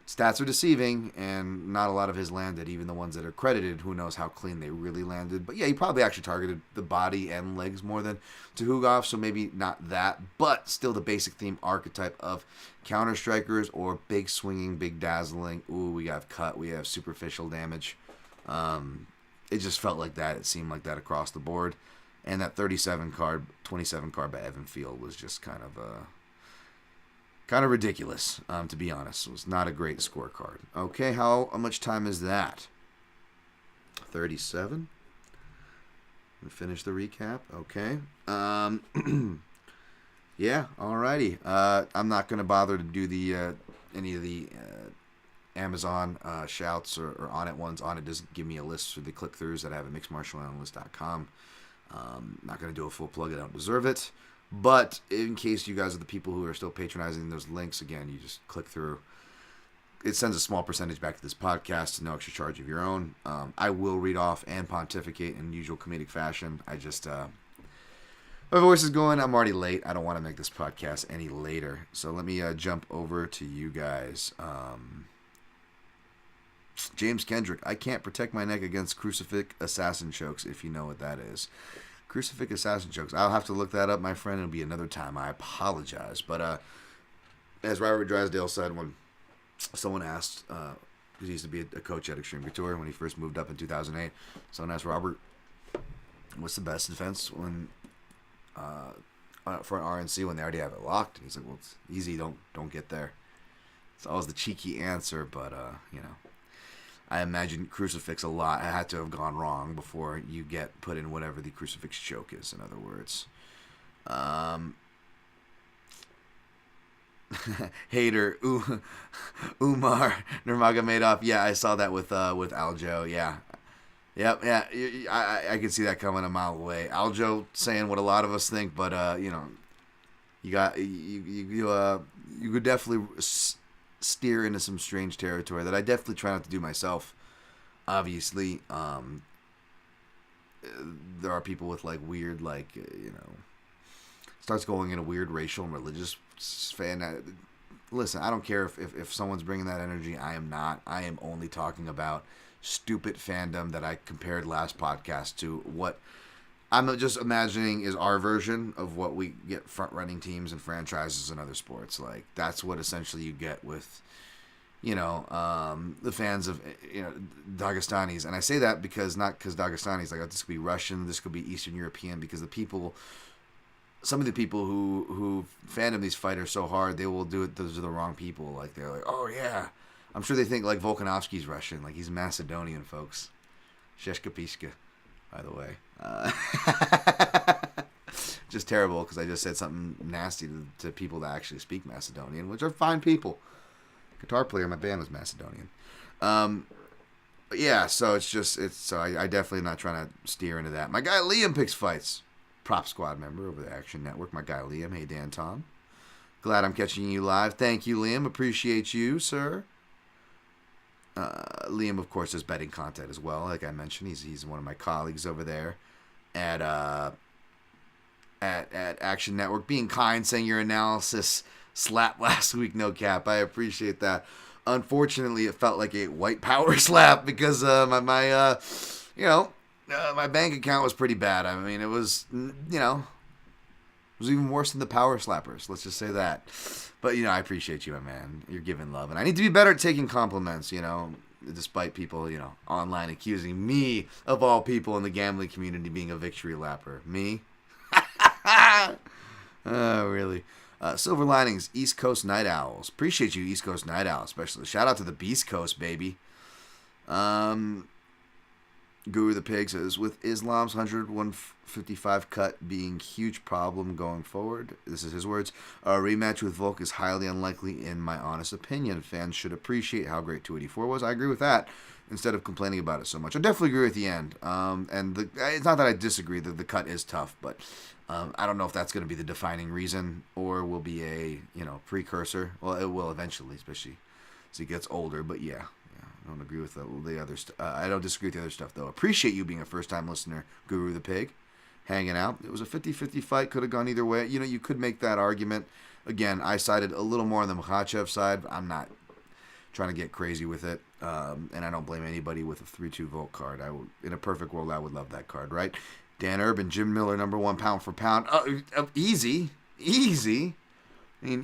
stats are deceiving and not a lot of his landed, even the ones that are credited, who knows how clean they really landed. But yeah, he probably actually targeted the body and legs more than Tukhugov, so maybe not that, but still the basic theme archetype of counter strikers or big swinging, big dazzling. Ooh, we have cut, we have superficial damage. It just felt like that. It seemed like that across the board. And that 27 card by Evan Field was just kind of ridiculous, to be honest. It was not a great scorecard. Okay, how much time is that? 37. We finish the recap. Okay. Yeah. Alrighty. I'm not gonna bother to do the any of the Amazon shouts or On It ones. On It doesn't give me a list for the click-throughs that I have at mixedmartialanalyst.com. Not going to do a full plug. I don't deserve it. But in case you guys are the people who are still patronizing those links, again, you just click through. It sends a small percentage back to this podcast, no extra charge of your own. I will read off and pontificate in usual comedic fashion. I just, my voice is going. I'm already late. I don't want to make this podcast any later. So let me jump over to you guys. James Kendrick, I can't protect my neck against crucifix assassin chokes, if you know what that is. Crucifix assassin chokes. I'll have to look that up, my friend. It'll be another time. I apologize. But as Robert Drysdale said when someone asked, because he used to be a coach at Extreme Couture when he first moved up in 2008, someone asked Robert, what's the best defense when for an RNC when they already have it locked? And he's like, well, it's easy. Don't get there. It's always the cheeky answer, but, I imagine crucifix a lot had to have gone wrong before you get put in whatever the crucifix choke is, in other words. Hater, Umar Nurmagomedov. Yeah, I saw that with Aljo. Yeah. Yep, yeah. I could see that coming a mile away. Aljo saying what a lot of us think, but, you could definitely steer into some strange territory that I definitely try not to do myself. Obviously, there are people with weird, starts going in a weird racial and religious fan. Listen, I don't care if someone's bringing that energy. I am not. I am only talking about stupid fandom that I compared last podcast to what I'm just imagining is our version of what we get front-running teams and franchises in other sports. That's what essentially you get with, the fans of, Dagestanis. And I say that because not because Dagestanis, this could be Russian, this could be Eastern European, because the people some of the people who fandom these fighters so hard, they will do it. Those are the wrong people. Like they're like, oh yeah, I'm sure they think like Volkanovski's Russian, like he's Macedonian, folks. Sheshka Pishka, by the way. Just terrible because I just said something nasty to people that actually speak Macedonian, which are fine people. Guitar player in my band was Macedonian. But yeah, so I definitely not trying to steer into that. My guy Liam picks fights. Prop Squad member over the Action Network. My guy Liam. Hey, Dan Tom. Glad I'm catching you live. Thank you, Liam. Appreciate you, sir. Liam, of course, does betting content as well. Like I mentioned, he's one of my colleagues over there at Action Network. Being kind, saying your analysis slapped last week. No cap. I appreciate that. Unfortunately, it felt like a white power slap because my bank account was pretty bad. I mean, it was, it was even worse than the power slappers. Let's just say that. But, I appreciate you, my man. You're giving love. And I need to be better at taking compliments, despite people, online accusing me, of all people in the gambling community, being a victory lapper. Me? Oh, really? Silver Linings, East Coast Night Owls. Appreciate you, East Coast Night Owls, especially. Shout out to the Beast Coast, baby. Guru the Pig says, with Islam's 155 cut being huge problem going forward, this is his words, a rematch with Volk is highly unlikely in my honest opinion. Fans should appreciate how great 284 was. I agree with that, instead of complaining about it so much. I definitely agree with the end. It's not that I disagree that the cut is tough, but I don't know if that's going to be the defining reason or will be a precursor. Well, it will eventually, especially as he gets older, but yeah. I don't agree with the other stuff. I don't disagree with the other stuff, though. Appreciate you being a first-time listener, Guru the Pig, hanging out. It was a 50-50 fight. Could have gone either way. You could make that argument. Again, I sided a little more on the Makhachev side, but I'm not trying to get crazy with it. And I don't blame anybody with a 3-2 Volt card. In a perfect world, I would love that card, right? Dan Urban, Jim Miller, #1 pound for pound. Easy. I mean,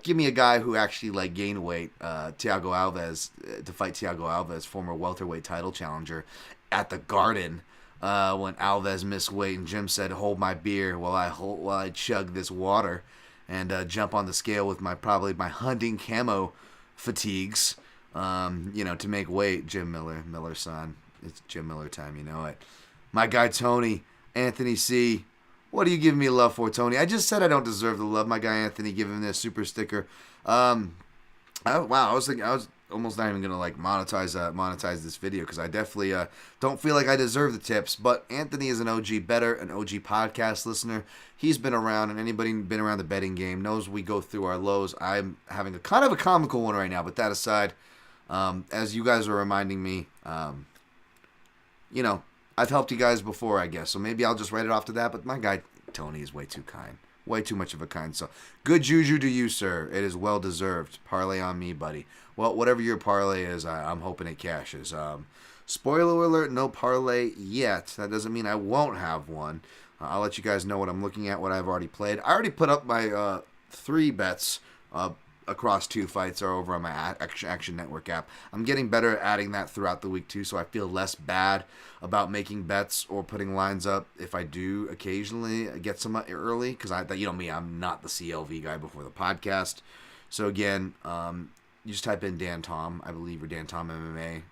give me a guy who actually gained weight, Thiago Alves, to fight Thiago Alves, former welterweight title challenger, at the Garden when Alves missed weight and Jim said, "Hold my beer while I chug this water," and jump on the scale with my hunting camo fatigues, to make weight. Jim Miller's son. It's Jim Miller time, you know it. My guy Tony, Anthony C. What are you giving me love for, Tony? I just said I don't deserve the love. My guy Anthony giving me a super sticker. I was thinking I was almost not even gonna monetize this video because I definitely don't feel like I deserve the tips. But Anthony is an OG bettor, an OG podcast listener. He's been around, and anybody been around the betting game knows we go through our lows. I'm having a kind of a comical one right now, but that aside, as you guys are reminding me, I've helped you guys before, I guess, so maybe I'll just write it off to that, but my guy Tony is way too kind. Way too much of a kind. So, good juju to you, sir. It is well-deserved. Parlay on me, buddy. Well, whatever your parlay is, I'm hoping it cashes. Spoiler alert, no parlay yet. That doesn't mean I won't have one. I'll let you guys know what I'm looking at, what I've already played. I already put up my 3 bets across 2 fights are over on my Action Network app. I'm getting better at adding that throughout the week too, so I feel less bad about making bets or putting lines up if I do occasionally get some early, because me, I'm not the CLV guy before the podcast. So again, you just type in Dan Tom, I believe, or Dan Tom MMA.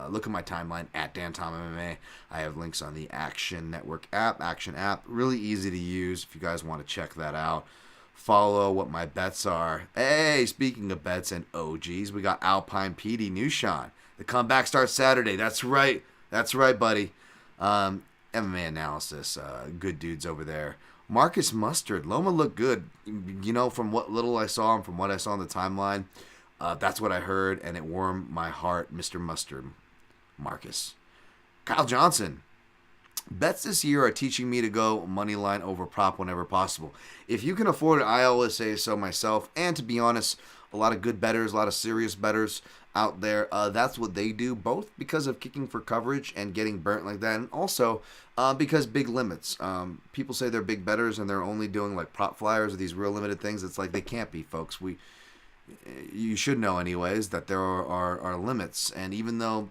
Look at my timeline at Dan Tom MMA. I have links on the Action Network app, Action app. Really easy to use if you guys want to check that out. Follow what my bets are. Hey, speaking of bets and OGs, we got Alpine PD Nushan. The comeback starts Saturday. That's right, buddy. MMA analysis. Good dudes over there. Marcus Mustard. Loma looked good. From what little I saw and from what I saw on the timeline, that's what I heard, and it warmed my heart, Mr. Mustard. Marcus. Kyle Johnson. Bets this year are teaching me to go money line over prop whenever possible. If you can afford it, I always say so myself. And to be honest, a lot of good bettors, a lot of serious bettors out there, that's what they do, both because of kicking for coverage and getting burnt like that, and also because big limits. People say they're big bettors and they're only doing prop flyers or these real limited things. It's they can't be, folks. You should know anyways that there are limits, and even though,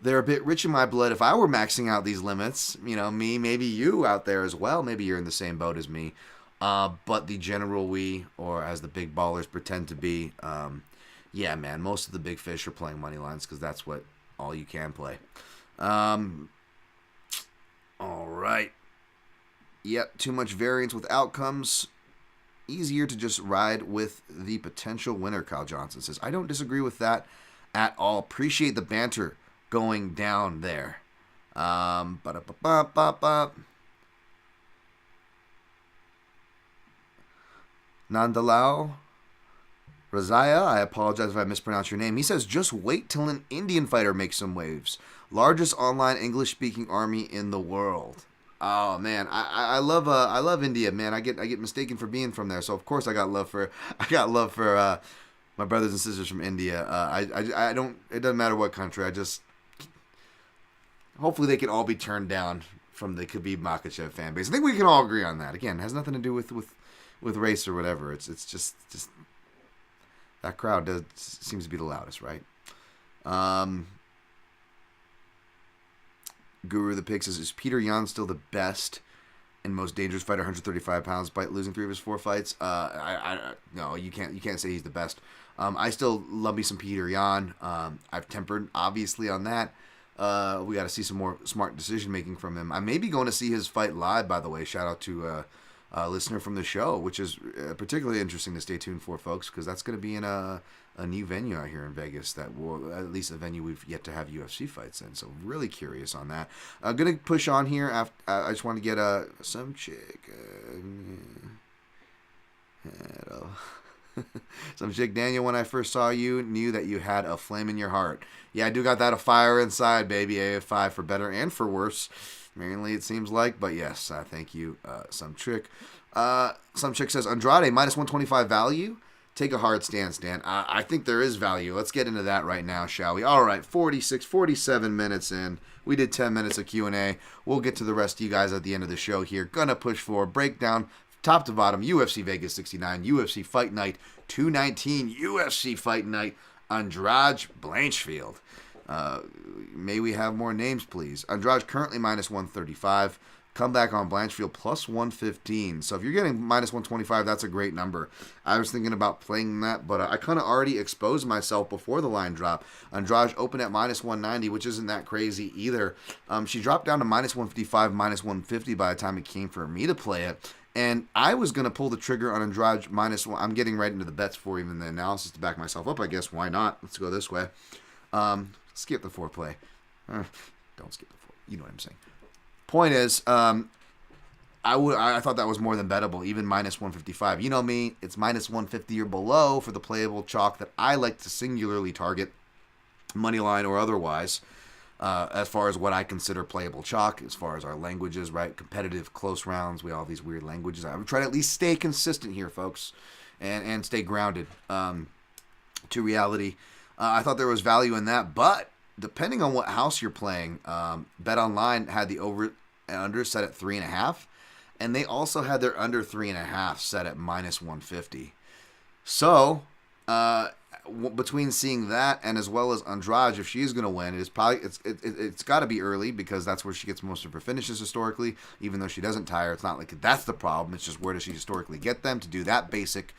they're a bit rich in my blood if I were maxing out these limits. Me, maybe you out there as well. Maybe you're in the same boat as me. But the general we, or as the big ballers pretend to be, yeah, man, most of the big fish are playing money lines because that's what all you can play. All right. Yep, too much variance with outcomes. Easier to just ride with the potential winner, Kyle Johnson says. I don't disagree with that at all. Appreciate the banter going down there. Nandalao Razaya, I apologize if I mispronounce your name. He says, just wait till an Indian fighter makes some waves. Largest online English-speaking army in the world. Oh man, I love India, man. I get mistaken for being from there, so of course I got love for my brothers and sisters from India. I don't. It doesn't matter what country. I just hopefully they can all be turned down from the Khabib Makhachev fan base. I think we can all agree on that. Again, it has nothing to do with race or whatever. It's just that crowd seems to be the loudest, right? Guru the Pig says, is Peter Yan still the best and most dangerous fighter, 135 pounds, despite losing 3 of his 4 fights? No, you can't say he's the best. I still love me some Peter Yan. I've tempered, obviously, on that. We got to see some more smart decision-making from him. I may be going to see his fight live, by the way. Shout out to a listener from the show, which is particularly interesting to stay tuned for, folks, because that's going to be in a new venue out here in Vegas, that will, at least a venue we've yet to have UFC fights in. So really curious on that. I'm going to push on here. I just want to get some chick. Some chick, Daniel, when I first saw you, knew that you had a flame in your heart. Yeah, I do got that a fire inside, baby. AF5 for better and for worse. Mainly, it seems like, but yes, thank you, some chick. Some chick says, Andrade, minus 125 value? Take a hard stance, Dan. I think there is value. Let's get into that right now, shall we? All right, 47 minutes in. We did 10 minutes of Q&A. We'll get to the rest of you guys at the end of the show here. Gonna push forward, breakdown, top to bottom, UFC Vegas 69, UFC Fight Night 219, UFC Fight Night, Andrade-Blanchfield. May we have more names, please? Andrade currently minus 135. Comeback on Blanchfield plus 115. So if you're getting minus 125, that's a great number. I was thinking about playing that, but I kind of already exposed myself before the line drop. Andrade opened at minus 190, which isn't that crazy either. She dropped down to minus 155, minus 150 by the time it came for me to play it. And I was going to pull the trigger on Andrade minus 1. I'm getting right into the bets for even the analysis to back myself up, I guess. Why not? Let's go this way. Skip the foreplay. Don't skip the foreplay. You know what I'm saying. Point is, I thought that was more than bettable, even minus 155. You know me, it's minus 150 or below for the playable chalk that I like to singularly target, money line or otherwise, as far as what I consider playable chalk, as far as our languages, right? Competitive, close rounds, we all have these weird languages. I'm trying to at least stay consistent here, folks, and stay grounded to reality. I thought there was value in that, but depending on what house you're playing, BetOnline had the over and under set at 3.5, and they also had their under 3.5 set at minus 150. So, between seeing that and as well as Andrade, if she's going to win, it's got to be early because that's where she gets most of her finishes historically. Even though she doesn't tire, it's not like that's the problem. It's just where does she historically get them to do that basic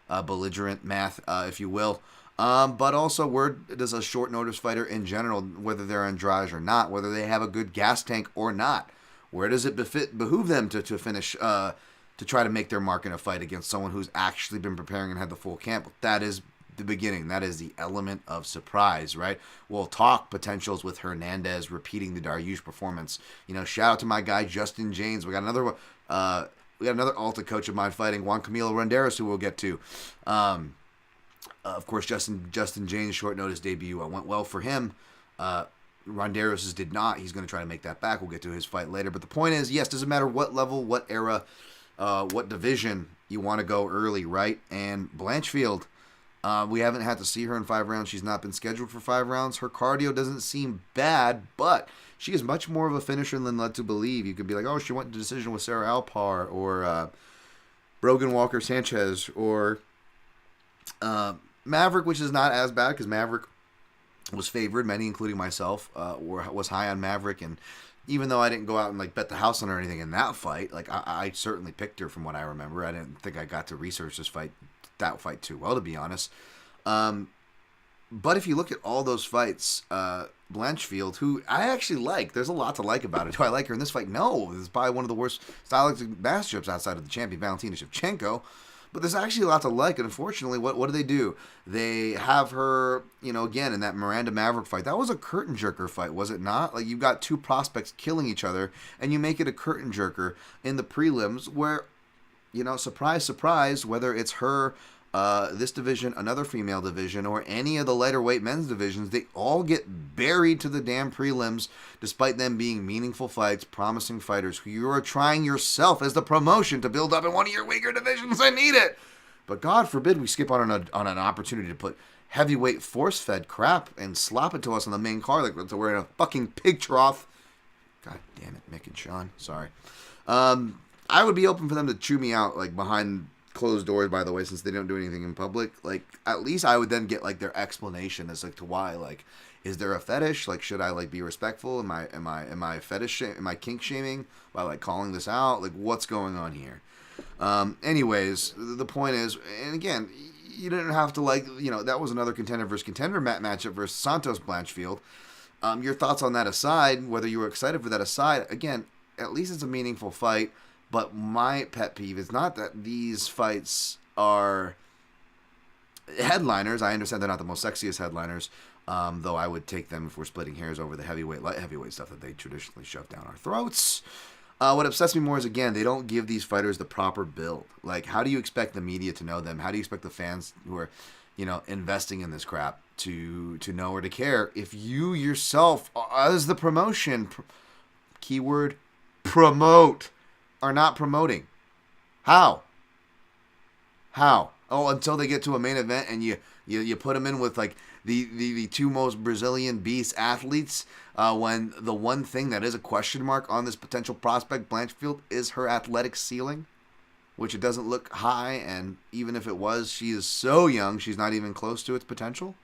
belligerent math, if you will. But also, where does a short notice fighter in general, whether they're Andrade or not, whether they have a good gas tank or not, where does it behoove them to finish, to try to make their mark in a fight against someone who's actually been preparing and had the full camp? That is the beginning. That is the element of surprise, right? We'll talk potentials with Hernandez repeating the Dariush performance. Shout out to my guy Justin James. We got another Alta coach of mine fighting Juan Camilo Renderos, who we'll get to. Of course, Justin James' short notice debut went well for him. Ronderos' did not. He's going to try to make that back. We'll get to his fight later. But the point is, yes, doesn't matter what level, what era, what division you want to go early, right? And Blanchfield, we haven't had to see her in 5 rounds. She's not been scheduled for 5 rounds. Her cardio doesn't seem bad, but she is much more of a finisher than led to believe. You could be like, oh, she went to decision with Sarah Alpar or Brogan Walker Sanchez or Maverick, which is not as bad because Maverick was favored. Many, including myself, was high on Maverick, and even though I didn't go out and like bet the house on her or anything in that fight, like I certainly picked her from what I remember. I didn't think I got to research that fight too well, to be honest. But if you look at all those fights, Blanchfield, who I actually like, there's a lot to like about it. Do I like her in this fight? No, this is probably one of the worst stylistic matchups outside of the champion Valentina Shevchenko. But there's actually a lot to like, and unfortunately, what do? They have her, again, in that Miranda Maverick fight. That was a curtain jerker fight, was it not? Like, you've got two prospects killing each other, and you make it a curtain jerker in the prelims where, surprise, surprise, whether it's her, this division, another female division, or any of the lighter weight men's divisions, they all get buried to the damn prelims, despite them being meaningful fights, promising fighters who you are trying yourself as the promotion to build up in one of your weaker divisions. I need it. But God forbid we skip on an opportunity to put heavyweight force-fed crap and slop it to us on the main card like we're in a fucking pig trough. God damn it, Mick and Sean. Sorry. I would be open for them to chew me out like behind closed doors, by the way, since they don't do anything in public. Like, at least I would then get like their explanation as like to why. Like, is there a fetish? Like, should I like be respectful? Am I fetish? Am I kink shaming by like calling this out? Like, what's going on here? Anyways, the point is, and again, you didn't have to like, that was another contender versus contender matchup versus Santos Blanchfield. Your thoughts on that aside, whether you were excited for that aside, again, at least it's a meaningful fight. But my pet peeve is not that these fights are headliners. I understand they're not the most sexiest headliners, though I would take them if we're splitting hairs over the heavyweight, light heavyweight stuff that they traditionally shove down our throats. What upsets me more is, again, they don't give these fighters the proper build. Like, how do you expect the media to know them? How do you expect the fans who are, investing in this crap to know or to care if you yourself, as the promotion, keyword, promote, are not promoting? How? Oh, until they get to a main event and you put them in with like the two most Brazilian beast athletes, when the one thing that is a question mark on this potential prospect, Blanchfield, is her athletic ceiling, which it doesn't look high, and even if it was, she is so young, she's not even close to its potential.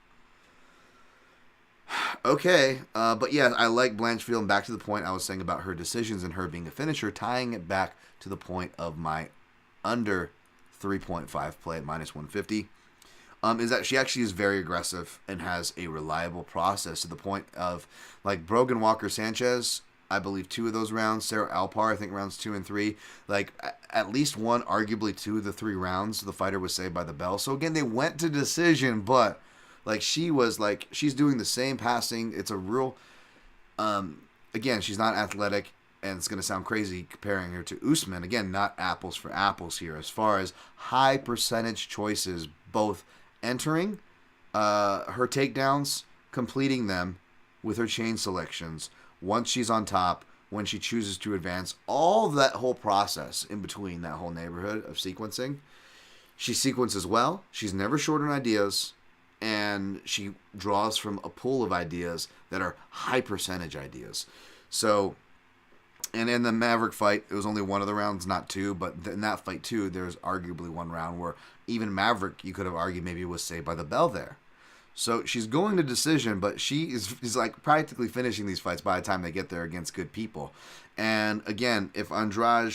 Okay, but yeah, I like Blanchfield, and back to the point I was saying about her decisions and her being a finisher, tying it back to the point of my under 3.5 play at minus 150, is that she actually is very aggressive and has a reliable process to the point of, like, Brogan Walker-Sanchez, I believe 2 of those rounds, Sarah Alpar, I think rounds 2 and 3, like, at least one, arguably 2 of the 3 rounds, the fighter was saved by the bell. So again, they went to decision, but like, she's doing the same passing. It's a real, again, she's not athletic, and it's going to sound crazy comparing her to Usman. Again, not apples for apples here as far as high percentage choices, both entering her takedowns, completing them with her chain selections, once she's on top, when she chooses to advance, all of that whole process in between that whole neighborhood of sequencing. She sequences well. She's never short on ideas. And she draws from a pool of ideas that are high percentage ideas. So, and in the Maverick fight, it was only one of the rounds, not 2. But in that fight, too, there's arguably one round where even Maverick, you could have argued maybe was saved by the bell there. So she's going to decision, but she is like practically finishing these fights by the time they get there against good people. And again, if Andrade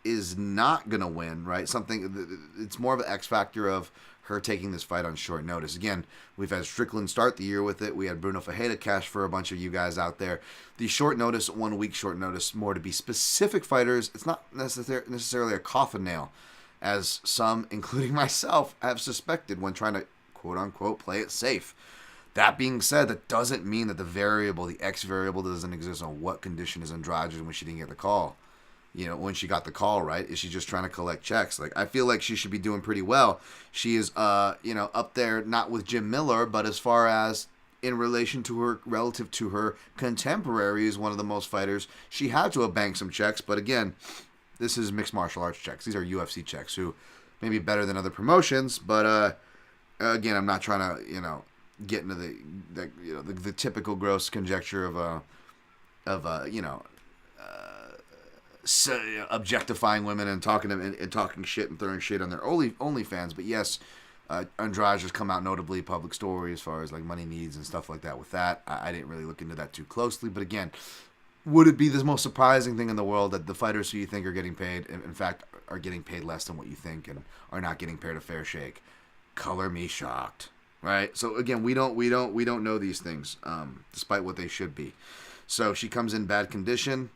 is not going to win, right, it's more of an X factor of her taking this fight on short notice. Again, we've had Strickland start the year with it. We had Bruno Ferreira cash for a bunch of you guys out there. The short notice, 1 week short notice, more to be specific fighters. It's not necessarily a coffin nail, as some, including myself, have suspected when trying to, quote-unquote, play it safe. That being said, that doesn't mean that the X variable doesn't exist on what condition is Andrade when she didn't get the call. When she got the call, right? Is she just trying to collect checks? Like, I feel like she should be doing pretty well. She is, up there, not with Jim Miller, but as far as in relation to her, relative to her contemporaries, one of the most fighters, she had to have banked some checks. But again, this is mixed martial arts checks. These are UFC checks, who may be better than other promotions. But again, I'm not trying to, get into the typical gross conjecture of objectifying women and talking shit and throwing shit on their OnlyFans. But yes, Andrade has come out notably public story as far as like money needs and stuff like that with that. I didn't really look into that too closely, but again, would it be the most surprising thing in the world that the fighters who you think are getting paid, in fact, are getting paid less than what you think and are not getting paid a fair shake? Color me shocked, right? So again, we don't know these things, despite what they should be. So she comes in bad condition.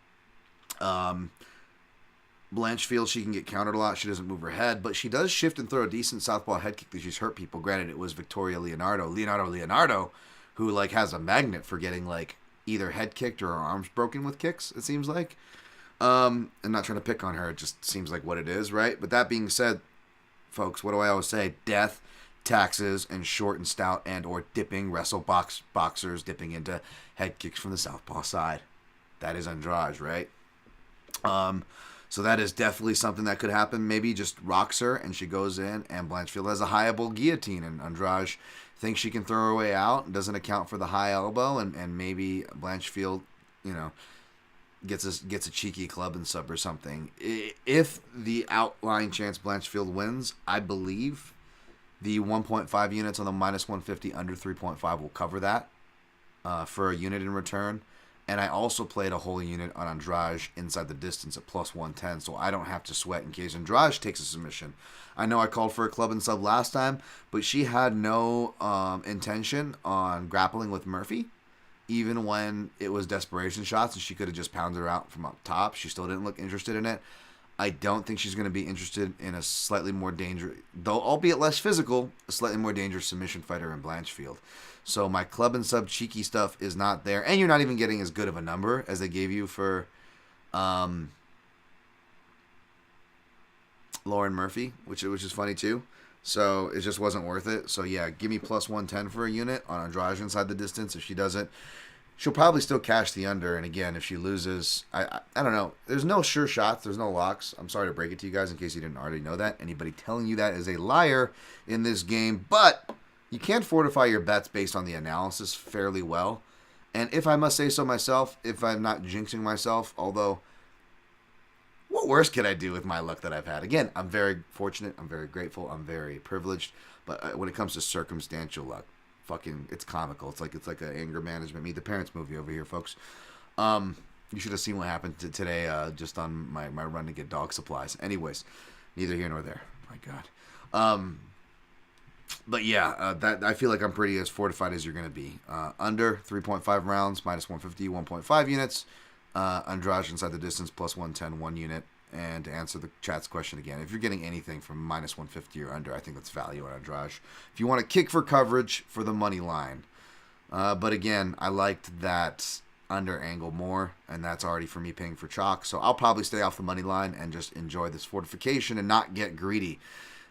Blanchfield, she can get countered a lot. She doesn't move her head, but she does shift and throw a decent southpaw head kick that she's hurt people. Granted, it was Victoria Leonardo, who like has a magnet for getting like either head kicked or her arms broken with kicks. It seems like. I'm not trying to pick on her. It just seems like what it is, right? But that being said, folks, what do I always say? Death, taxes, and short and stout and or dipping boxers dipping into head kicks from the southpaw side. That is Andrade, right? So that is definitely something that could happen. Maybe just rocks her and she goes in and Blanchfield has a highable guillotine and Andrade thinks she can throw her way out and doesn't account for the high elbow and maybe Blanchfield, gets a cheeky club and sub or something. If the outlying chance Blanchfield wins, I believe the 1.5 units on the minus 150 under 3.5 will cover that for a unit in return. And I also played a whole unit on Andrade inside the distance at plus 110, so I don't have to sweat in case Andrade takes a submission. I know I called for a club and sub last time, but she had no intention on grappling with Murphy. Even when it was desperation shots and she could have just pounded her out from up top, she still didn't look interested in it. I don't think she's going to be interested in a slightly more dangerous, though albeit less physical, a slightly more dangerous submission fighter in Blanchfield. So my club and sub cheeky stuff is not there, and you're not even getting as good of a number as they gave you for Lauren Murphy, which is funny too. So it just wasn't worth it. So yeah, give me plus 110 for a unit on Andrade inside the distance. If she doesn't, she'll probably still cash the under. And again, if she loses, I don't know. There's no sure shots. There's no locks. I'm sorry to break it to you guys in case you didn't already know that. Anybody telling you that is a liar in this game. But you can fortify your bets based on the analysis fairly well. And if I must say so myself, if I'm not jinxing myself, although what worse could I do with my luck that I've had? Again, I'm very fortunate. I'm very grateful. I'm very privileged. But when it comes to circumstantial luck, it's comical. It's like an anger management, Meet the Parents movie over here, folks. You should have seen what happened today just on my run to get dog supplies. Anyways, neither here nor there. My God. But yeah, that I feel like I'm pretty as fortified as you're going to be. Under 3.5 rounds, minus 150, 1.5 units. Andrade inside the distance, plus 110, 1 unit. And to answer the chat's question again, if you're getting anything from minus 150 or under, I think that's value on Andrade. If you want to kick for coverage for the money line. But again, I liked that under angle more, and that's already for me paying for chalk. So I'll probably stay off the money line and just enjoy this fortification and not get greedy.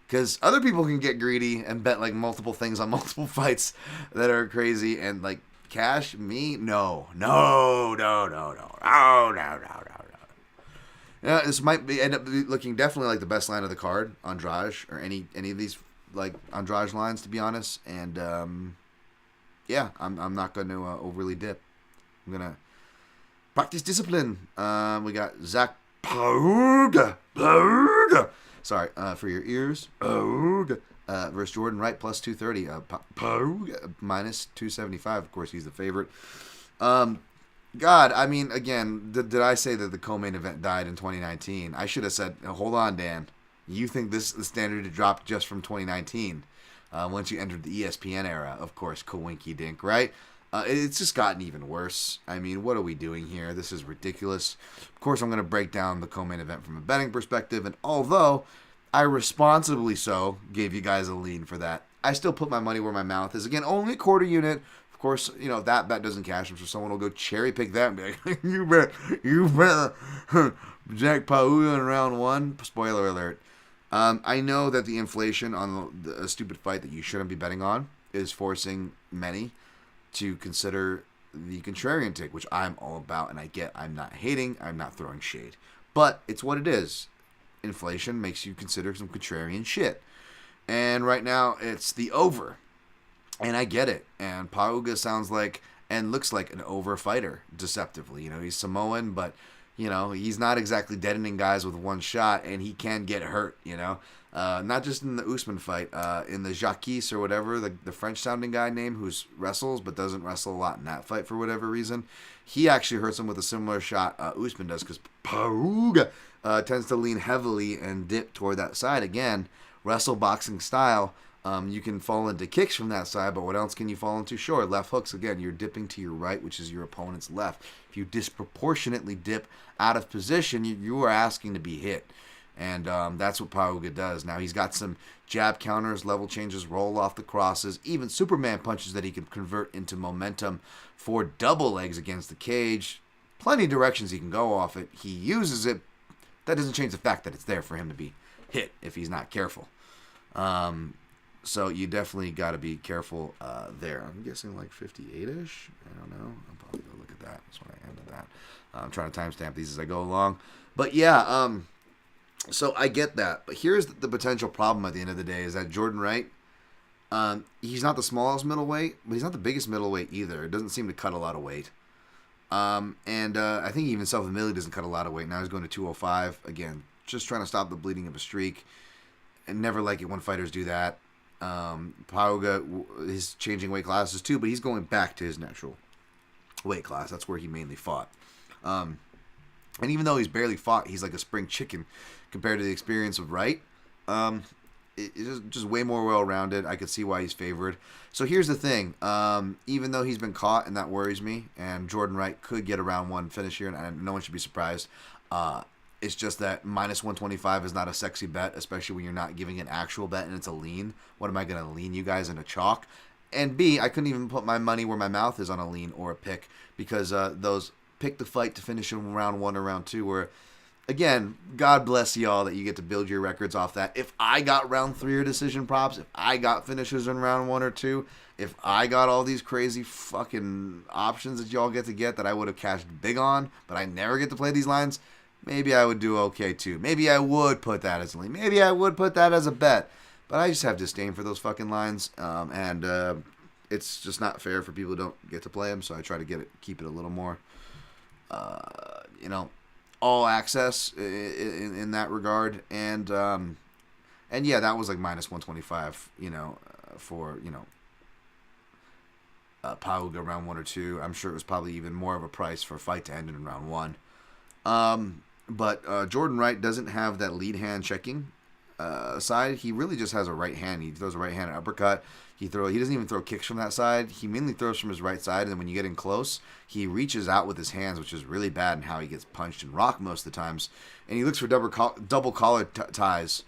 Because other people can get greedy and bet like multiple things on multiple fights that are crazy and like cash. Me, no. Yeah, this might end up looking definitely like the best line of the card, Andrade, or any of these like Andrade lines, to be honest. And yeah, I'm not going to overly dip. I'm gonna practice discipline. We got Zach Pauga. Sorry for your ears. Pauga versus Jordan Wright plus 230. Pauga minus 275. Of course, he's the favorite. God, I mean, again, did I say that the co-main event died in 2019? I should have said, hold on, Dan. You think the standard dropped just from 2019 once you entered the ESPN era, of course, Kowinky Dink, right? It's just gotten even worse. I mean, what are we doing here? This is ridiculous. Of course, I'm going to break down the co-main event from a betting perspective, and although I responsibly so gave you guys a lean for that, I still put my money where my mouth is. Again, only a quarter unit. Of course, if that bet doesn't cash, I'm sure someone will go cherry pick that and be like, you bet, Jack Pauga in round 1. Spoiler alert. I know that the inflation on a stupid fight that you shouldn't be betting on is forcing many to consider the contrarian take, which I'm all about, and I get. I'm not hating. I'm not throwing shade. But it's what it is. Inflation makes you consider some contrarian shit. And right now, it's the over. And I get it. And Pauga sounds like and looks like an over fighter, deceptively. He's Samoan, but You know, he's not exactly deadening guys with one shot, and he can get hurt, you know. Not just in the Usman fight, in the Jacques or whatever, the French-sounding guy name who wrestles but doesn't wrestle a lot in that fight for whatever reason. He actually hurts him with a similar shot Usman does, because Pauga tends to lean heavily and dip toward that side. Again, wrestle boxing style. You can fall into kicks from that side, but what else can you fall into? Sure, left hooks. Again, you're dipping to your right, which is your opponent's left. If you disproportionately dip out of position, you are asking to be hit. And that's what Pauga does. Now, he's got some jab counters, level changes, roll off the crosses, even Superman punches that he can convert into momentum for double legs against the cage. Plenty of directions he can go off it. He uses it. That doesn't change the fact that it's there for him to be hit if he's not careful. So you definitely got to be careful there. I'm guessing like 58-ish. I don't know. I'll probably go look at that. That's when I ended that. I'm trying to timestamp these as I go along. But yeah, so I get that. But here's the potential problem at the end of the day is that Jordan Wright, he's not the smallest middleweight, but he's not the biggest middleweight either. It doesn't seem to cut a lot of weight. And I think even self-admittedly doesn't cut a lot of weight. Now he's going to 205. Again, just trying to stop the bleeding of a streak. And never like it when fighters do that. Pauga is changing weight classes too, but he's going back to his natural weight class. That's where he mainly fought. And even though he's barely fought, he's like a spring chicken compared to the experience of Wright. It's just way more well-rounded. I could see why he's favored. So here's the thing. Even though he's been caught, and that worries me, and Jordan Wright could get a round one finish here, and no one should be surprised. It's just that minus 125 is not a sexy bet, especially when you're not giving an actual bet and it's a lean. What am I going to lean you guys into chalk? And B, I couldn't even put my money where my mouth is on a lean or a pick, because those pick the fight to finish in round one or round two were, again, God bless y'all that you get to build your records off that. If I got round three or decision props, if I got finishes in round one or two, if I got all these crazy fucking options that y'all get to get that I would have cashed big on, but I never get to play these lines, maybe I would do okay too. Maybe I would put that as a lean. Maybe I would put that as a bet. But I just have disdain for those fucking lines. And it's just not fair for people who don't get to play them. So I try to keep it a little more, all access in that regard. And yeah, that was like minus 125, for, Pauga round one or two. I'm sure it was probably even more of a price for a fight to end in round one. But Jordan Wright doesn't have that lead hand checking side. He really just has a right hand. He throws a right hand uppercut. He doesn't even throw kicks from that side. He mainly throws from his right side, and then when you get in close, he reaches out with his hands, which is really bad in how he gets punched and rocked most of the times. And he looks for double collar ties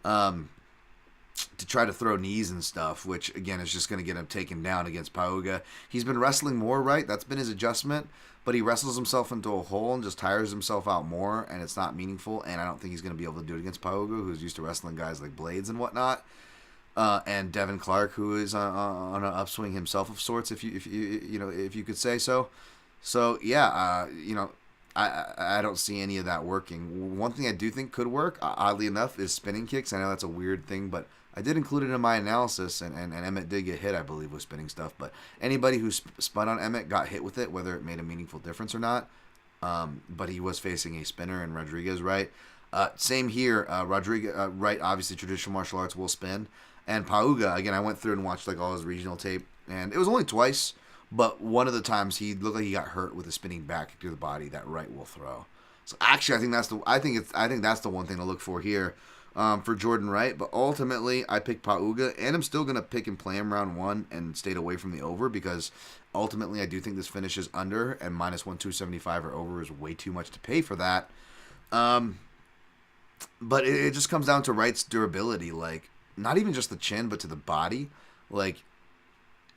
to try to throw knees and stuff, which, again, is just going to get him taken down against Pauga. He's been wrestling more, right? That's been his adjustment. But he wrestles himself into a hole and just tires himself out more, and it's not meaningful. And I don't think he's going to be able to do it against Pauga, who's used to wrestling guys like Blades and whatnot. And Devin Clark, who is on an upswing himself of sorts, if you could say so. So yeah, I don't see any of that working. One thing I do think could work, oddly enough, is spinning kicks. I know that's a weird thing, but I did include it in my analysis, and Emmett did get hit, I believe, with spinning stuff. But anybody who spun on Emmett got hit with it, whether it made a meaningful difference or not. But he was facing a spinner, and Rodriguez, right? Same here. Rodriguez, right, obviously traditional martial arts will spin. And Pauga, again, I went through and watched like all his regional tape, and it was only twice, but one of the times he looked like he got hurt with a spinning back to the body. That right will throw. So actually, I think that's the one thing to look for here. For Jordan Wright, but ultimately I picked Pauga, and I'm still going to pick and play him round one and stayed away from the over, because ultimately I do think this finishes under, and minus 1,275 or over is way too much to pay for that. But it just comes down to Wright's durability, like not even just the chin, but to the body. Like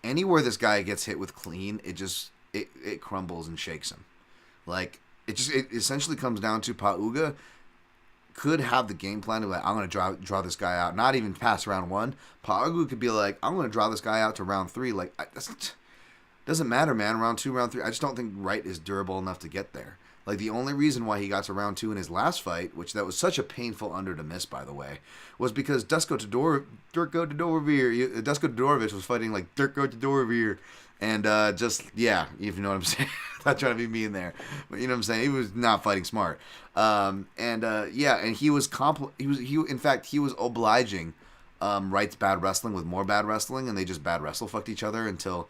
anywhere this guy gets hit with clean, it crumbles and shakes him. Like it essentially comes down to Pauga could have the game plan of like, I'm going to draw this guy out, not even past round one. Pauga could be like, I'm going to draw this guy out to round three. Like, doesn't matter, man. Round two, round three. I just don't think Wright is durable enough to get there. Like, the only reason why he got to round 2 in his last fight, which that was such a painful under to miss, by the way, was because Dusko Todorovic was fighting like Durko Todorovic. And yeah, if you know what I'm saying. Not trying to be mean there. But you know what I'm saying? He was not fighting smart. And he was obliging Wright's bad wrestling with more bad wrestling, and they just bad wrestle fucked each other until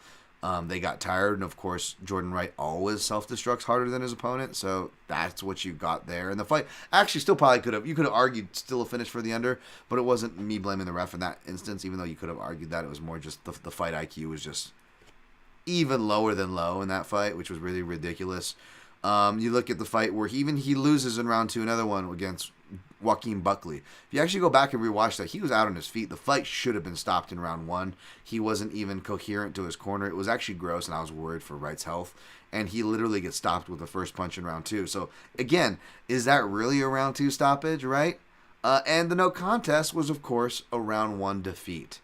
they got tired. And of course, Jordan Wright always self-destructs harder than his opponent, so that's what you got there. And the fight actually still probably you could have argued still a finish for the under, but it wasn't me blaming the ref in that instance, even though you could have argued that. It was more just the fight IQ was just even lower than low in that fight, which was really ridiculous. You look at the fight where he loses in round 2, another one against Joaquin Buckley. If you actually go back and rewatch that, he was out on his feet. The fight should have been stopped in round 1. He wasn't even coherent to his corner. It was actually gross, and I was worried for Wright's health. And he literally gets stopped with the first punch in round 2. So, again, is that really a round 2 stoppage, right? And the no contest was, of course, a round 1 defeat.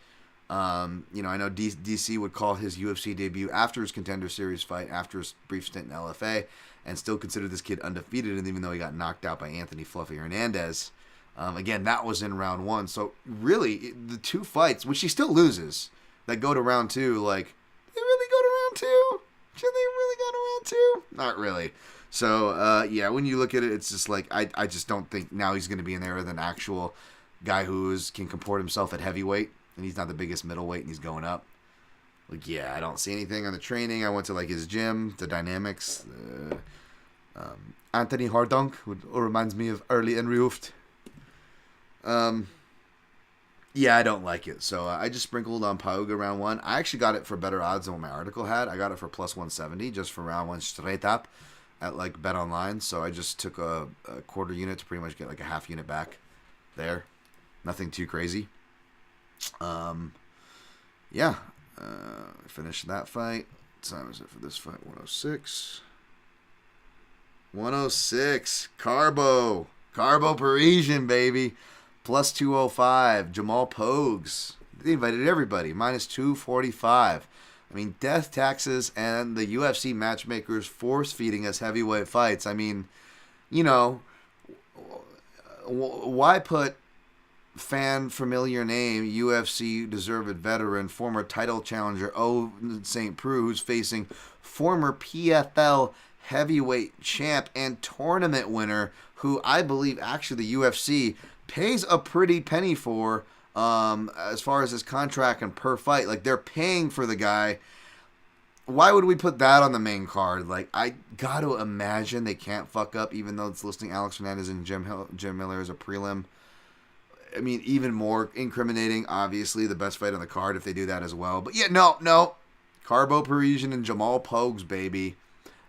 I know DC would call his UFC debut after his Contender Series fight, after his brief stint in LFA, and still consider this kid undefeated, and even though he got knocked out by Anthony Fluffy Hernandez, again, that was in round 1. So, really, the 2 fights, which he still loses, that go to round 2, like, they really go to round 2? Should they really go to round 2? Not really. So, when you look at it, it's just like, I just don't think now he's going to be in there with an actual guy who can comport himself at heavyweight. And he's not the biggest middleweight, and he's going up. Like, yeah, I don't see anything on the training. I went to, like, his gym, the dynamics. Anthony Hardonk, who reminds me of early Henry Hooft. Yeah, I don't like it. So I just sprinkled on Pauga round 1. I actually got it for better odds than what my article had. I got it for plus 170 just for round 1 straight up at, like, Bet Online. So I just took a quarter unit to pretty much get, like, a half unit back there. Nothing too crazy. Finished that fight. What time is it for this fight? 106. 106. Carbo Parisian, baby. Plus 205. Jamal Pogues. They invited everybody. Minus 245. I mean, death taxes and the UFC matchmakers force feeding us heavyweight fights. I mean, why put fan familiar name, UFC deserved veteran, former title challenger St. Preux, who's facing former PFL heavyweight champ and tournament winner, who I believe actually the UFC pays a pretty penny for as far as his contract and per fight. Like, they're paying for the guy. Why would we put that on the main card? Like, I got to imagine they can't fuck up, even though it's listing Alex Hernandez and Jim Miller as a prelim. I mean, even more incriminating, obviously, the best fight on the card if they do that as well. But yeah, no. Carbo Parisian and Jamal Pogues, baby.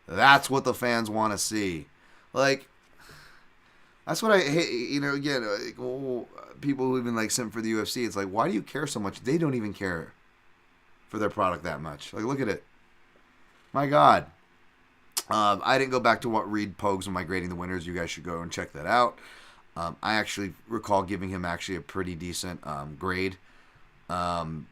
That's what the fans want to see. Like, that's what I hate. Again, people who even, like, simp for the UFC, it's like, why do you care so much? They don't even care for their product that much. Like, look at it. My God. I didn't go back to what read Pogues when my grading the winners. You guys should go and check that out. I actually recall giving him actually a pretty decent grade. Again,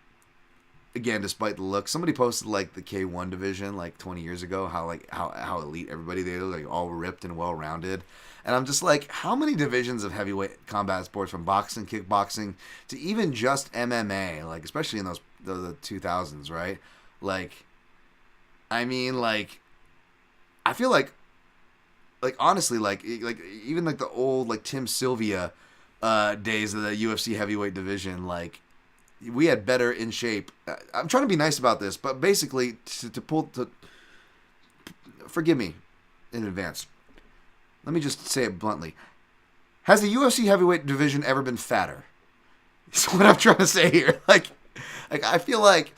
despite the look, somebody posted like the K1 division like 20 years ago, how elite everybody they look, like all ripped and well rounded. And I'm just like, how many divisions of heavyweight combat sports, from boxing, kickboxing to even just MMA, like especially in the 2000s, right? Like, I mean, like, I feel like honestly, like even like the old like Tim Sylvia days of the UFC heavyweight division, like we had better in shape. I'm trying to be nice about this, but basically to forgive me in advance. Let me just say it bluntly. Has the UFC heavyweight division ever been fatter? That's what I'm trying to say here. Like I feel like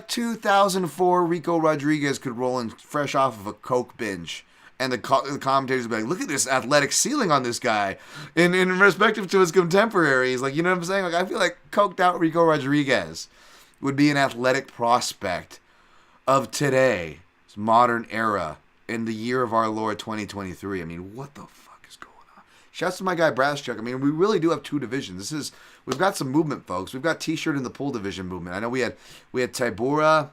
2004 Rico Rodriguez could roll in fresh off of a coke binge. And the commentators would be like, look at this athletic ceiling on this guy. In respective to his contemporaries. Like, you know what I'm saying? Like, I feel like coked out Rico Rodriguez would be an athletic prospect of today's modern era in the year of our Lord 2023. I mean, what the fuck is going on? Shouts to my guy Braschuk. I mean, we really do have 2 divisions. We've got some movement, folks. We've got T-shirt in the pool division movement. I know we had Tybura,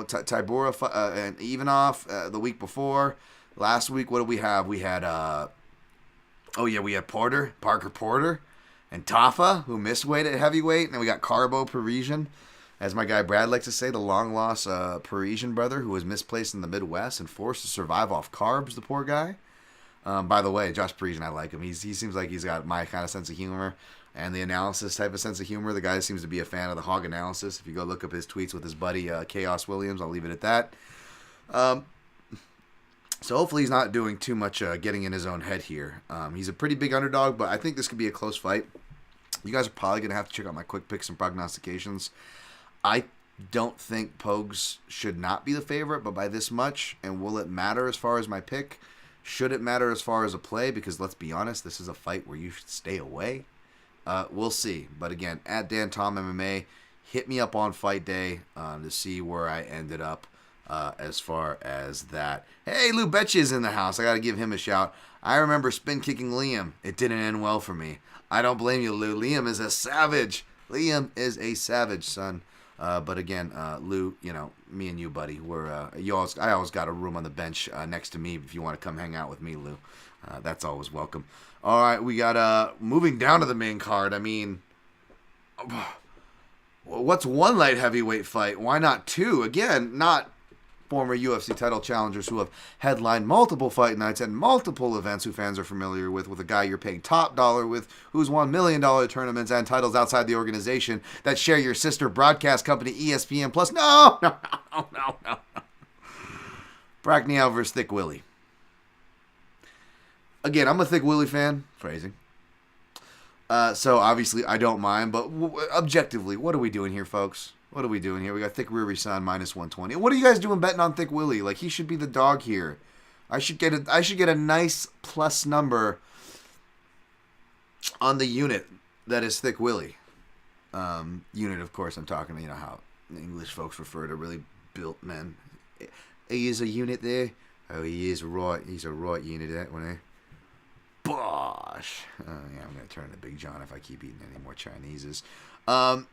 Tybura and Ivanov the week before. Last week, what did we have? We had we had Parker Porter, and Tafa, who missed weight at heavyweight, and then we got Carbo Parisian, as my guy Brad likes to say, the long lost Parisian brother who was misplaced in the Midwest and forced to survive off carbs. The poor guy. By the way, Josh Parisian, I like him. He seems like he's got my kind of sense of humor and the analysis type of sense of humor. The guy seems to be a fan of the hog analysis. If you go look up his tweets with his buddy Chaos Williams, I'll leave it at that. So hopefully he's not doing too much getting in his own head here. He's a pretty big underdog, but I think this could be a close fight. You guys are probably going to have to check out my quick picks and prognostications. I don't think Pogues should not be the favorite, but by this much. And will it matter as far as my pick? Should it matter as far as a play? Because let's be honest, this is a fight where you should stay away. We'll see. But again, at Dan Tom MMA, hit me up on fight day to see where I ended up as far as that. Hey, Lou Betches in the house. I got to give him a shout. I remember spin kicking Liam. It didn't end well for me. I don't blame you, Lou. Liam is a savage. Liam is a savage, son. But again, Lou, me and you, buddy, I always got a room on the bench next to me if you want to come hang out with me, Lou. That's always welcome. All right, we got moving down to the main card. I mean, what's one light heavyweight fight? Why not two? Again, not former UFC title challengers who have headlined multiple fight nights and multiple events who fans are familiar with a guy you're paying top dollar with who's won $1 million tournaments and titles outside the organization that share your sister broadcast company ESPN Plus. No. Prachnio versus THICC Willie. Again, I'm a THICC Willie fan. Phrasing. So obviously I don't mind, but objectively, what are we doing here, folks? What are we doing here? We got THICC Riri-san minus 120. What are you guys doing betting on THICC Willie? Like, he should be the dog here. I should get a nice plus number on the unit that is THICC Willie. Unit, of course, I'm talking, how English folks refer to really built men. He is a unit there. Oh, he is right. He's a right unit, that one, eh? Bosh. I'm going to turn to Big John if I keep eating any more Chineses. To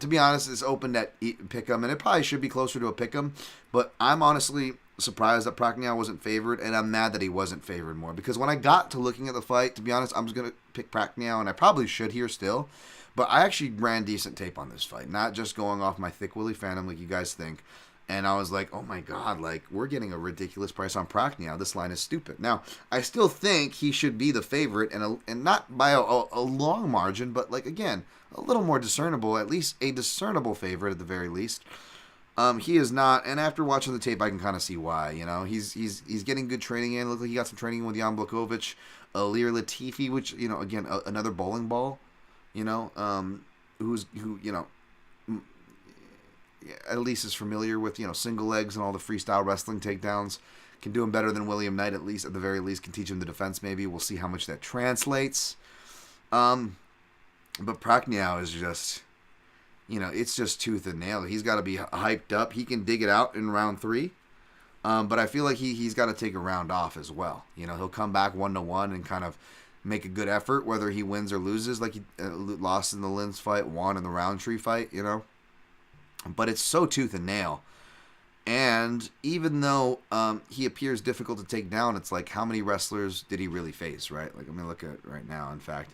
be honest, it's opened at pick'em, and it probably should be closer to a pick'em, but I'm honestly surprised that Prachnio wasn't favored, and I'm mad that he wasn't favored more, because when I got to looking at the fight, to be honest, I'm just going to pick Prachnio, and I probably should here still, but I actually ran decent tape on this fight, not just going off my THICC Willie fandom like you guys think. And I was like, oh my God, we're getting a ridiculous price on Prachnio. This line is stupid. Now, I still think he should be the favorite, and not by a long margin, but again, a little more discernible, at least a discernible favorite at the very least. He is not, and after watching the tape, I can kind of see why. He's getting good training in. Looks like he got some training in with Jan Blachowicz, Alir Latifi, which again another bowling ball. At least is familiar with, single legs and all the freestyle wrestling takedowns. Can do him better than William Knight, at the very least. Can teach him the defense, maybe. We'll see how much that translates. But Prachnio is just, it's just tooth and nail. He's got to be hyped up. He can dig it out in round 3. But I feel like he's got to take a round off as well. He'll come back 1-1 and kind of make a good effort, whether he wins or loses, like he lost in the Lins fight, won in the Roundtree fight, But it's so tooth and nail. And even though he appears difficult to take down, it's like, how many wrestlers did he really face, right? Let me look at it right now. In fact,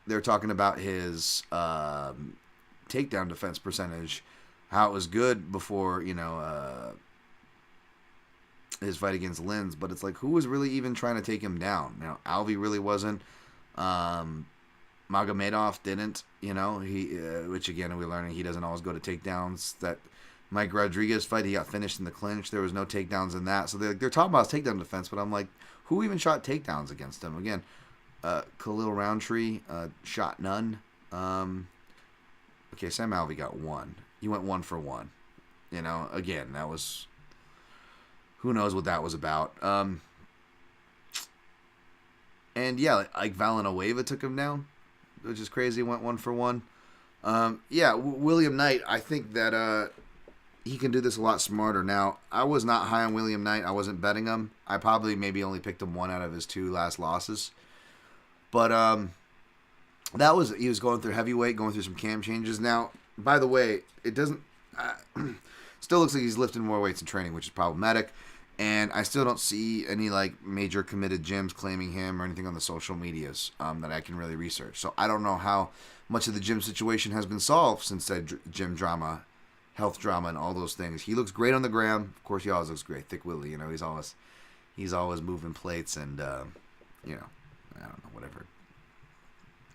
they're talking about his takedown defense percentage, how it was good before, his fight against Lins. But it's like, who was really even trying to take him down? Now, Alvey really wasn't. Magomedov didn't, which again, we're learning he doesn't always go to takedowns. That Mike Rodriguez fight, he got finished in the clinch. There was no takedowns in that. So they're talking about his takedown defense, but I'm like, who even shot takedowns against him? Again, Khalil Roundtree shot none. Okay, Sam Alvey got 1. He went 1 for 1. Again, that was, who knows what that was about. And yeah, Vallenueva took him down, which is crazy. Went 1 for 1. William Knight, I think that he can do this a lot smarter. Now, I was not high on William Knight. I wasn't betting him. I probably maybe only picked him 1 out of his 2 last losses. But he was going through heavyweight, going through some cam changes. Now, by the way, it doesn't still looks like he's lifting more weights in training, which is problematic. And I still don't see any like major committed gyms claiming him or anything on the social medias that I can really research. So I don't know how much of the gym situation has been solved since that gym drama, health drama, and all those things. He looks great on the ground. Of course, he always looks great. Thick Willie, he's always moving plates and I don't know, whatever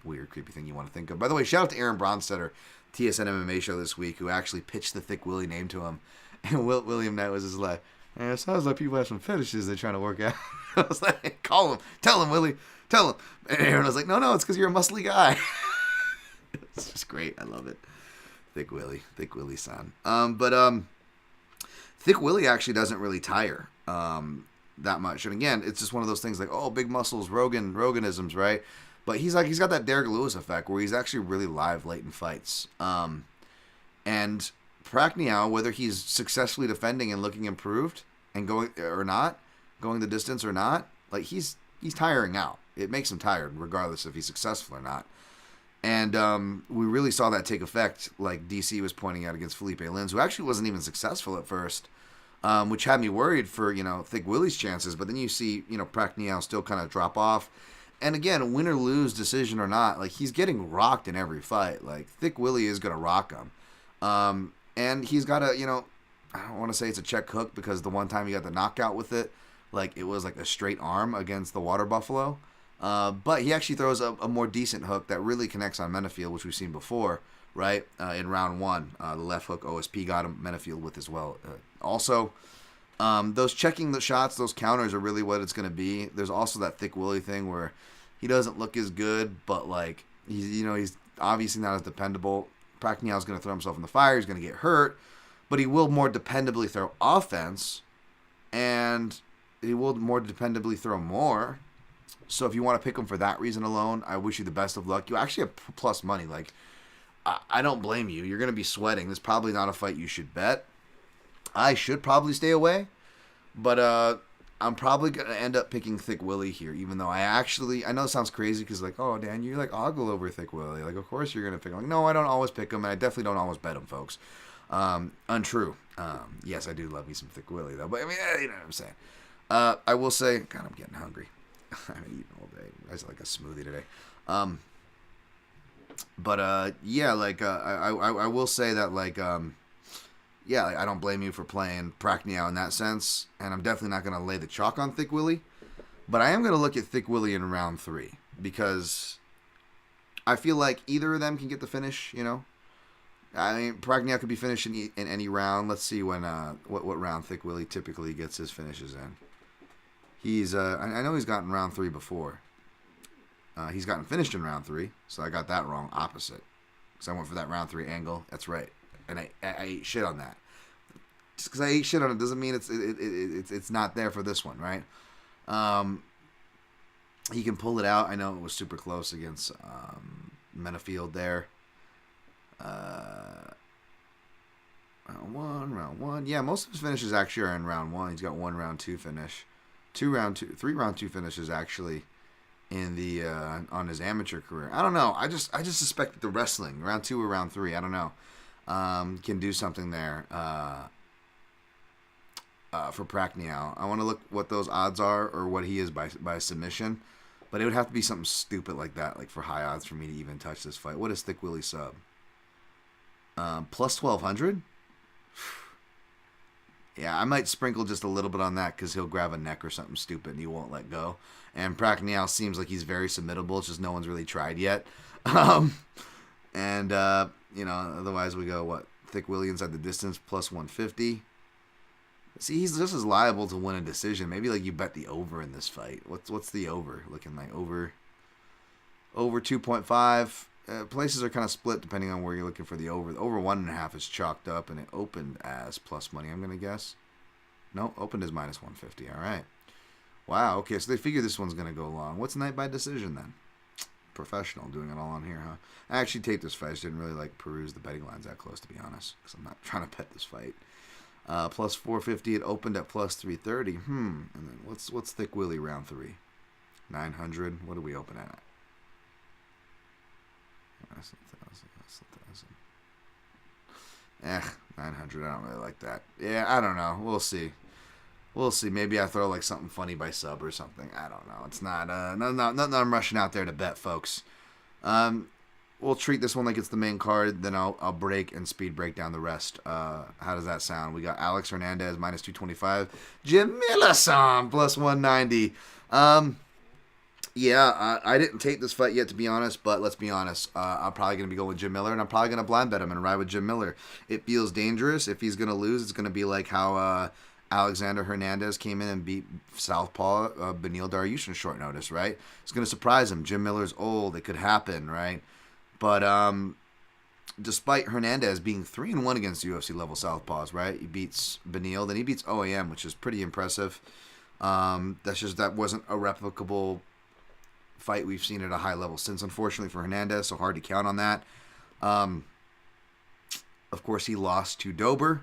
weird, creepy thing you want to think of. By the way, shout out to Aaron Bronstetter, TSN MMA show this week, who actually pitched the Thick Willie name to him. And William Knight was just like, it sounds like people have some fetishes they're trying to work out. I was like, call him. Tell him, Willie. Tell him. And Aaron was like, no, it's because you're a muscly guy. It's just great. I love it. Thick Willie. Thick Willie, son. Thick Willie actually doesn't really tire that much. And again, it's just one of those things like, oh, big muscles, Roganisms, right? But he's got that Derek Lewis effect where he's actually really live late in fights. And Prachnio, whether he's successfully defending and looking improved and going the distance or not, like he's tiring out. It makes him tired regardless if he's successful or not. And we really saw that take effect, like DC was pointing out against Felipe Lins, who actually wasn't even successful at first, which had me worried for, Thick Willie's chances. But then you see, Prachnio still kind of drop off. And again, win or lose, decision or not, like he's getting rocked in every fight. Like Thick Willie is going to rock him. And he's got a, I don't want to say it's a check hook because the one time he got the knockout with it, like it was like a straight arm against the Water Buffalo. But he actually throws a more decent hook that really connects on Menafield, which we've seen before, right? In round one, the left hook OSP got him Menafield with as well. Also, those checking the shots, those counters are really what it's going to be. There's also that Thick Willie thing where he doesn't look as good, but like he's obviously not as dependable. Prachnio's going to throw himself in the fire. He's going to get hurt, but he will more dependably throw offense, and he will more dependably throw more. So if you want to pick him for that reason alone, I wish you the best of luck. You actually have plus money. Like, I don't blame you. You're going to be sweating. This is probably not a fight you should bet. I should probably stay away, but I'm probably going to end up picking Thick Willie here, even though I know it sounds crazy because, like, oh, Dan, you like ogle over Thick Willie. Like, of course you're going to pick him. Like, no, I don't always pick him, and I definitely don't always bet him, folks. Untrue. Yes, I do love me some Thick Willie, though. But, I mean, you know what I'm saying. I will say, God, I'm getting hungry. I've been eating all day. I was like a smoothie today. Yeah, like, I will say that, like, yeah, like, I don't blame you for playing Prachnio in that sense, and I'm definitely not going to lay the chalk on Thick Willie, but I am going to look at Thick Willie in round 3, because I feel like either of them can get the finish, I mean, Prachnio could be finished in any round. Let's see when what round Thick Willie typically gets his finishes in. He's I know he's gotten round 3 before. He's gotten finished in round 3, so I got that wrong. Opposite, because I went for that round 3 angle. That's right, and I ate shit on that. Just because I ate shit on it doesn't mean it's not there for this one, right? He can pull it out. I know it was super close against Menafield there. Round one. Yeah, most of his finishes actually are in round 1. He's got 1 round 2 finish. 3 round 2 finishes actually in the on his amateur career. I don't know. I just suspect that the wrestling round 2 or round 3, I don't know, can do something there for Prachnio. I want to look what those odds are or what he is by submission, but it would have to be something stupid like that, like for high odds for me to even touch this fight. What is Thick Willie sub? Plus 1,200. Yeah, I might sprinkle just a little bit on that because he'll grab a neck or something stupid and he won't let go. And Prachnio seems like he's very submittable. It's just no one's really tried yet. Otherwise we go, what? Thick Willie inside the distance, plus 150. See, he's just as liable to win a decision. Maybe like you bet the over in this fight. What's the over looking like? Over 2.5. Places are kind of split depending on where you're looking for the over. The over 1.5 is chalked up, and it opened as plus money, I'm going to guess. No, opened as minus 150. All right. Wow, okay, so they figure this one's going to go long. What's night by decision, then? Professional, doing it all on here, huh? I actually taped this fight. I just didn't really, peruse the betting lines that close, to be honest, because I'm not trying to bet this fight. Plus 450, it opened at plus 330. And then what's Thick Willie round 3? 900. What do we open at? That's 1,000. Eh, 900. I don't really like that. Yeah, I don't know. We'll see. We'll see. Maybe I throw like something funny by sub or something. I don't know. It's not nothing I'm rushing out there to bet, folks. We'll treat this one like it's the main card. Then I'll break and speed break down the rest. How does that sound? We got Alex-Hernandez minus 225. Jim Miller-san plus 190. Yeah, I didn't take this fight yet, to be honest, but let's be honest. I'm probably going to be going with Jim Miller, and I'm probably going to blind bet him and ride with Jim Miller. It feels dangerous. If he's going to lose, it's going to be like how Alexander Hernandez came in and beat Southpaw Beneil Dariush in short notice, right? It's going to surprise him. Jim Miller's old. It could happen, right? But despite Hernandez being 3-1 against UFC level Southpaws, right? He beats Beneil, then he beats OAM, which is pretty impressive. That wasn't a replicable fight we've seen at a high level since, unfortunately, for Hernandez, so hard to count on that. Of course, he lost to Dober,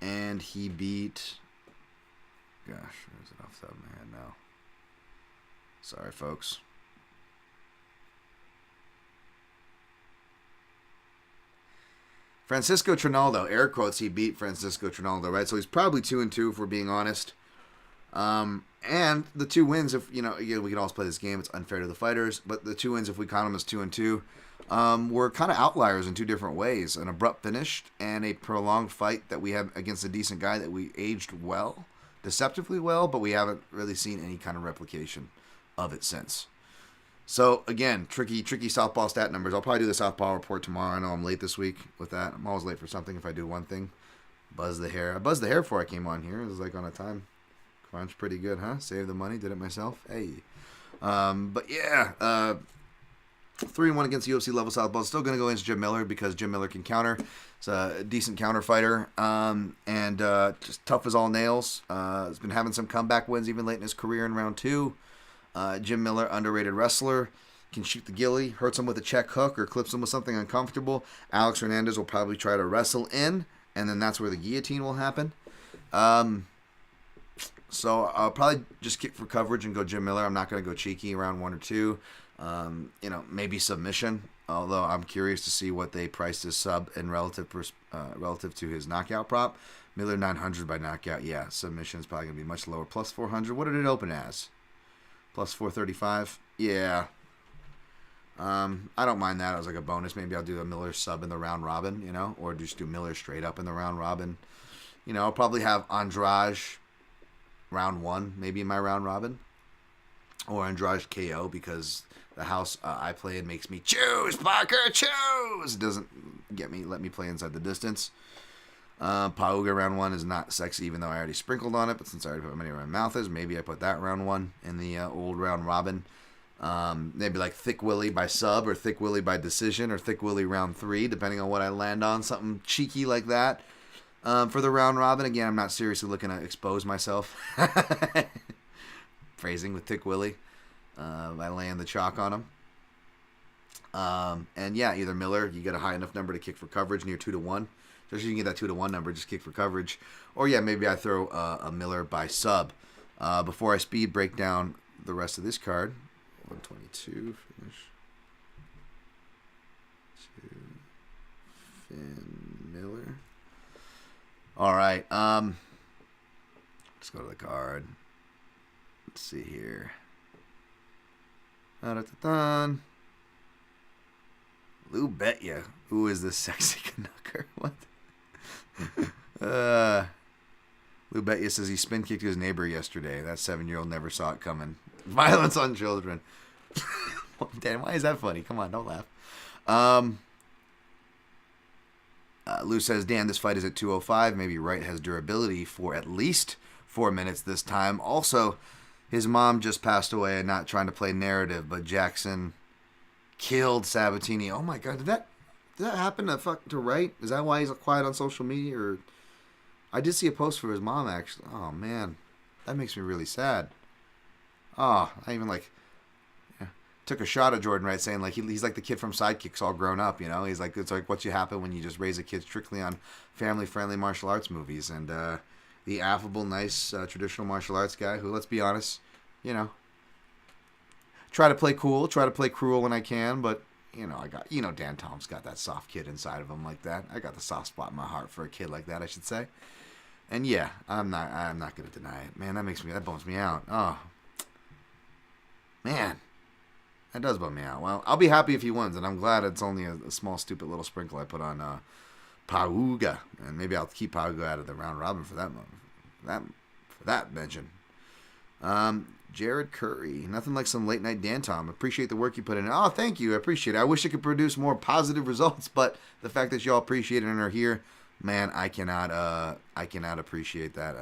and he beat... Gosh, where's it off the top of my head now? Sorry, folks. Francisco Trinaldo, air quotes, he beat Francisco Trinaldo, right? So he's probably 2-2 if we're being honest. And the 2 wins, if again, we can always play this game. It's unfair to the fighters, but the 2 wins, if we count them as 2-2, were kind of outliers in 2 different ways: an abrupt finish and a prolonged fight that we have against a decent guy that we aged well, deceptively well, but we haven't really seen any kind of replication of it since. So again, tricky Southpaw stat numbers. I'll probably do the Southpaw report tomorrow. I know I'm late this week with that. I'm always late for something if I do one thing. Buzz the hair. I buzzed the hair before I came on here. It was like on a time crunch, pretty good, huh? Saved the money, did it myself. Hey. But yeah, 3-1 against UFC level Southpaw. Still going to go against Jim Miller because Jim Miller can counter. He's a decent counter fighter, and just tough as all nails. He's been having some comeback wins even late in his career in round 2. Jim Miller, underrated wrestler, can shoot the ghillie, hurts him with a check hook or clips him with something uncomfortable. Alex Hernandez will probably try to wrestle in, and then that's where the guillotine will happen. So I'll probably just kick for coverage and go Jim Miller. I'm not going to go cheeky around 1 or 2. Maybe submission, although I'm curious to see what they priced his sub in relative to his knockout prop. Miller 900 by knockout. Yeah, submission is probably going to be much lower. Plus 400. What did it open as? Plus 435. Yeah. I don't mind that as like a bonus. Maybe I'll do a Miller sub in the round robin, or just do Miller straight up in the round robin. I'll probably have Andrade round 1, maybe in my round robin, or Andrade KO because the house I play in makes me choose, Parker, choose. It doesn't let me play inside the distance. Pauga round 1 is not sexy, even though I already sprinkled on it. But since I already put money where my mouth is, maybe I put that round 1 in the old round robin. Maybe like THICC Willie by sub, or THICC Willie by decision, or THICC Willie round 3, depending on what I land on. Something cheeky like that. For the round robin, again, I'm not seriously looking to expose myself. Phrasing with THICC Willie. I laying the chalk on him. And yeah, either Miller, you get a high enough number to kick for coverage near 2-1. Just so you can get that 2-1 number, just kick for coverage. Or yeah, maybe I throw a Miller by sub. Before I speed break down the rest of this card. 122, finish. 2, Finn Miller. All right. Let's go to the card. Let's see here. Da-da-da-dun. Lou Betya. Who is this sexy knucker? What? Lou Betya says he spin kicked his neighbor yesterday. That 7-year-old never saw it coming. Violence on children. Dan, why is that funny? Come on, don't laugh. Lou says, Dan, this fight is at 205. Maybe Wright has durability for at least 4 minutes this time. Also, his mom just passed away, and not trying to play narrative, but Jackson killed Sabatini. Oh my God, did that happen to Wright? Is that why he's quiet on social media? Or I did see a post for his mom, actually. Oh man, that makes me really sad. Oh, I even took a shot at Jordan Wright, saying he's like the kid from Sidekicks all grown up, He's like, it's like what you happen when you just raise a kid strictly on family-friendly martial arts movies. And the affable, nice, traditional martial arts guy who, let's be honest, try to play cool, try to play cruel when I can, but, Dan Tom's got that soft kid inside of him like that. I got the soft spot in my heart for a kid like that, I should say. And yeah, I'm not gonna deny it, man. That bums me out. Oh, man, that does bum me out. Well, I'll be happy if he wins, and I'm glad it's only a small, stupid little sprinkle I put on Pauga, and maybe I'll keep Pauga out of the round robin for that mention. Jared Curry, nothing like some late night Dan Tom. Appreciate the work you put in. Oh, thank you. I appreciate it. I wish I could produce more positive results, but the fact that y'all appreciate it and are here, man, I cannot appreciate that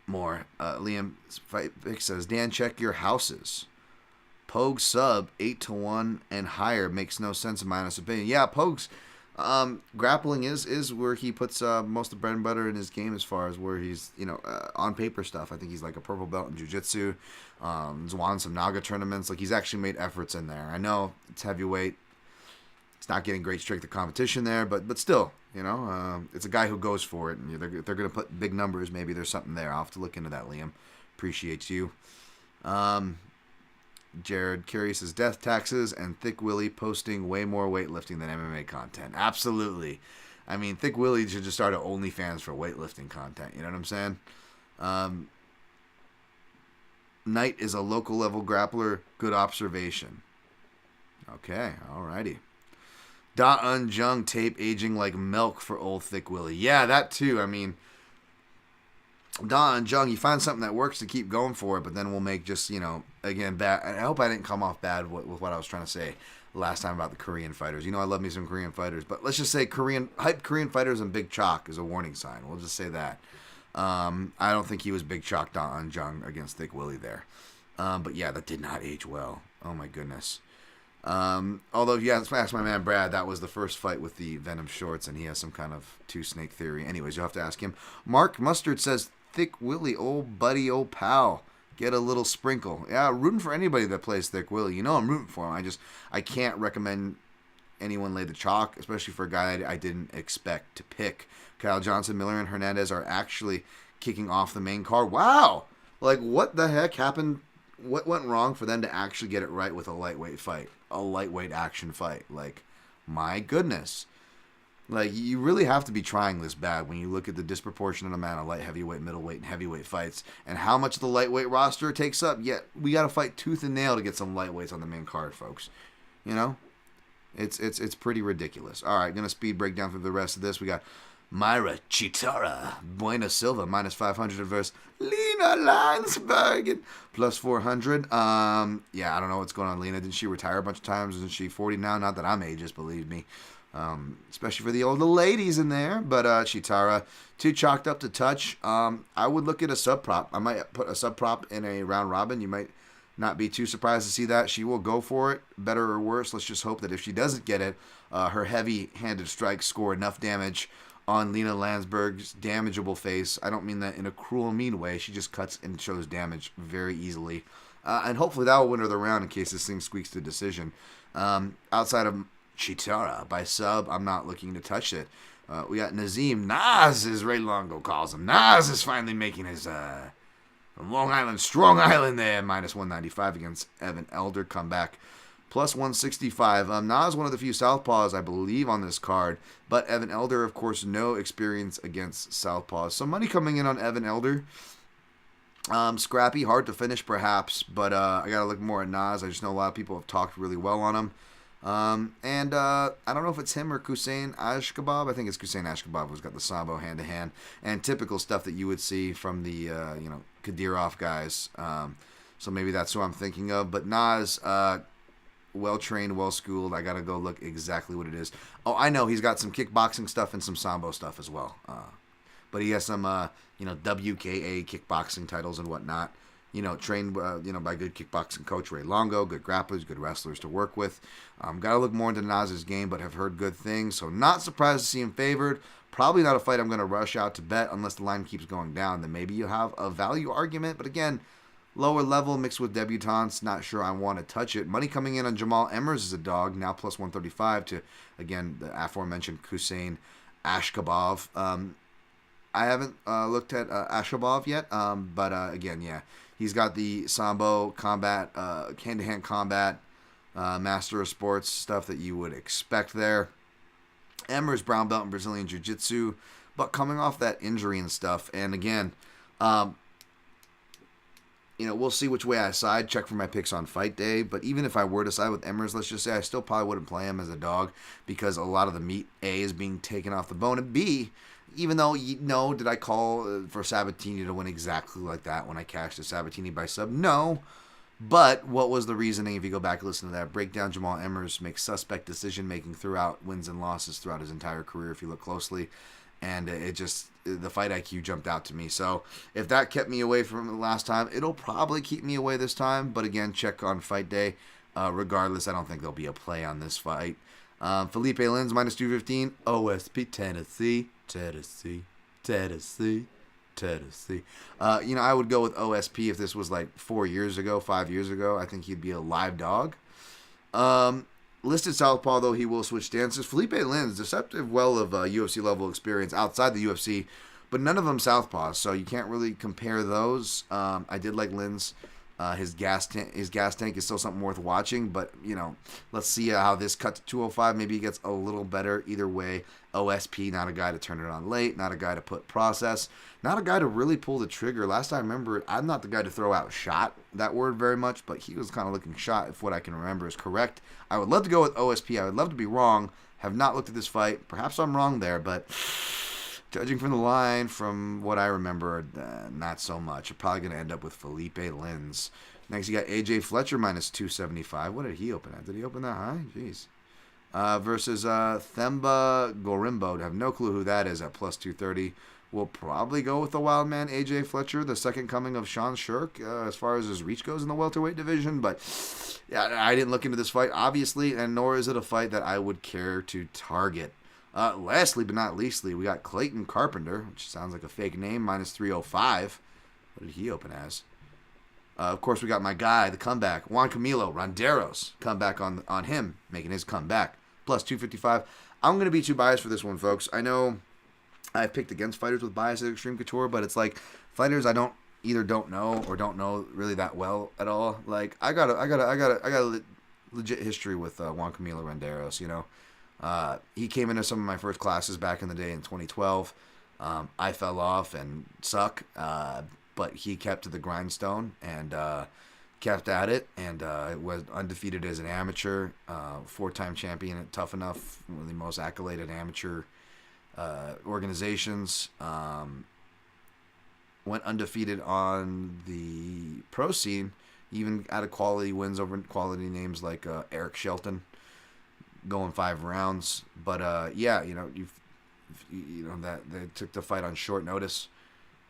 more. Liam Vic says, Dan, check your houses. Pogues sub 8-1 and higher makes no sense in my honest opinion. Yeah, Pogues. Grappling is where he puts most of the bread and butter in his game as far as where he's, on paper stuff. I think he's like a purple belt in jiu-jitsu. He's won some Naga tournaments. Like, he's actually made efforts in there. I know it's heavyweight. It's not getting great strength of competition there, but still, it's a guy who goes for it. And they're going to put big numbers. Maybe there's something there. I'll have to look into that, Liam. Appreciate you. Jared Curry says, death taxes and THICC Willie posting way more weightlifting than MMA content. Absolutely. I mean, THICC Willie should just start an OnlyFans for weightlifting content. You know what I'm saying? Knight is a local level grappler. Good observation. Okay, alrighty. Da Un Jung tape aging like milk for old THICC Willie. Yeah, that too. I mean, Da and Jung, you find something that works to keep going for it, but then we'll make just, again, bad. I hope I didn't come off bad with what I was trying to say last time about the Korean fighters. I love me some Korean fighters, but let's just say hype Korean fighters and Big Chalk is a warning sign. We'll just say that. I don't think he was Big Chalk Da and Jung against THICC Willie there. But yeah, that did not age well. Oh my goodness. Although, yeah, let's ask my man Brad. That was the first fight with the Venom shorts, and he has some kind of two-snake theory. Anyways, you'll have to ask him. Mark Mustard says, THICC Willie, old buddy, old pal, get a little sprinkle. Yeah, rooting for anybody that plays THICC Willie. I'm rooting for him. I can't recommend anyone lay the chalk, especially for a guy I didn't expect to pick. Kyle Johnson, Miller, and Hernandez are actually kicking off the main card. Wow! Like, what the heck happened? What went wrong for them to actually get it right with a lightweight fight? A lightweight action fight. Like, my goodness. Like, you really have to be trying this bad when you look at the disproportionate amount of light, heavyweight, middleweight, and heavyweight fights and how much the lightweight roster takes up. Yet, we got to fight tooth and nail to get some lightweights on the main card, folks. It's pretty ridiculous. All right, going to speed break down through the rest of this. We got Myra Chitara Buena Silva, minus 500 versus Lena Landsberg, plus 400. Yeah, I don't know what's going on, Lena. Didn't she retire a bunch of times? Isn't she 40 now? Not that I'm ageist, believe me. Especially for the older ladies in there. But Chitara, too chalked up to touch. I would look at a sub prop. I might put a sub prop in a round robin. You might not be too surprised to see that. She will go for it, better or worse. Let's just hope that if she doesn't get it, her heavy-handed strikes score enough damage on Lena Landsberg's damageable face. I don't mean that in a cruel, mean way. She just cuts and shows damage very easily. And hopefully that will win her the round in case this thing squeaks to decision. Outside of Chitara by sub, I'm not looking to touch it. We got Nazim. Nas, as Ray Longo calls him. Nas is finally making his Long Island, Strong Island there. Minus 195 against Evan Elder comeback. Plus 165. Nas, one of the few southpaws, I believe, on this card. But Evan Elder, of course, no experience against southpaws. So money coming in on Evan Elder. Scrappy, hard to finish perhaps. But I got to look more at Nas. I just know a lot of people have talked really well on him. And I don't know if it's him or Hussein Ashkabab. I think it's Hussein Ashkabab who's got the Sambo hand-to-hand. And typical stuff that you would see from the, Kadyrov guys. So maybe that's who I'm thinking of. But Nas... well-trained, well-schooled. I got to go look exactly what it is. Oh, I know. He's got some kickboxing stuff and some Sambo stuff as well. But he has some, WKA kickboxing titles and whatnot. Trained, by good kickboxing coach Ray Longo, good grapplers, good wrestlers to work with. Got to look more into Nas's game, but have heard good things. So not surprised to see him favored. Probably not a fight I'm going to rush out to bet unless the line keeps going down. Then maybe you have a value argument. But again, lower level mixed with debutantes. Not sure I want to touch it. Money coming in on Jamal Emmers as a dog. Now plus 135 to, again, the aforementioned Hussein Ashkabov. I haven't looked at Ashabov yet, but again, yeah, he's got the Sambo combat, hand-to-hand combat, Master of Sports stuff that you would expect there. Emmer's brown belt in Brazilian Jiu-Jitsu, but coming off that injury and stuff, and again, we'll see which way I side. Check for my picks on fight day. But even if I were to side with Emmers, let's just say I still probably wouldn't play him as a dog because a lot of the meat, A, is being taken off the bone. And B, even though, did I call for Sabatini to win exactly like that when I cashed a Sabatini by sub? No. But what was the reasoning? If you go back and listen to that breakdown, Jamal Emmers makes suspect decision-making throughout wins and losses throughout his entire career, if you look closely. And the fight IQ jumped out to me. So if that kept me away from the last time, it'll probably keep me away this time. But again, check on fight day. Regardless, I don't think there'll be a play on this fight. Felipe Lins, minus 215. OSP, Tennessee. I would go with OSP if this was like 4 years ago, 5 years ago. I think he'd be a live dog. Listed southpaw, though he will switch stances. Felipe Lins, deceptive well of UFC level experience outside the UFC, but none of them southpaws, so you can't really compare those. I did like Lins. His gas tank is still something worth watching, but let's see how this cut to 205. Maybe he gets a little better. Either way, OSP, not a guy to turn it on late, not a guy to put process, not a guy to really pull the trigger. Last time I remember, I'm not the guy to throw out shot, that word very much, but he was kind of looking shot, if what I can remember is correct. I would love to go with OSP. I would love to be wrong. Have not looked at this fight. Perhaps I'm wrong there, but judging from the line, from what I remember, not so much. I'm probably going to end up with Felipe Lins. Next, you got AJ Fletcher, minus 275. What did he open at? Did he open that high? Jeez. Versus Themba Gorimbo. I have no clue who that is at plus 230. We'll probably go with the wild man, AJ Fletcher, the second coming of Sean Shirk, as far as his reach goes in the welterweight division. But yeah, I didn't look into this fight, obviously, and nor is it a fight that I would care to target. Lastly, but not leastly, we got Clayton Carpenter, which sounds like a fake name, minus 305. What did he open as? Of course, we got my guy, the comeback, Juan Camilo Ronderos. Comeback on him, making his comeback. Plus 255. I'm going to be too biased for this one, folks. I know I've picked against fighters with bias at Extreme Couture, but it's like fighters I don't know or don't know really that well at all. Like I got a legit history with Juan Camilo Ronderos. He came into some of my first classes back in the day in 2012. I fell off and suck, but he kept to the grindstone and kept at it, and was undefeated as an amateur, 4-time champion at Tough Enough, one of the most accoladed amateur organizations. Went undefeated on the pro scene, even out of quality wins over quality names like Eric Shelton, going 5 rounds. But that they took the fight on short notice.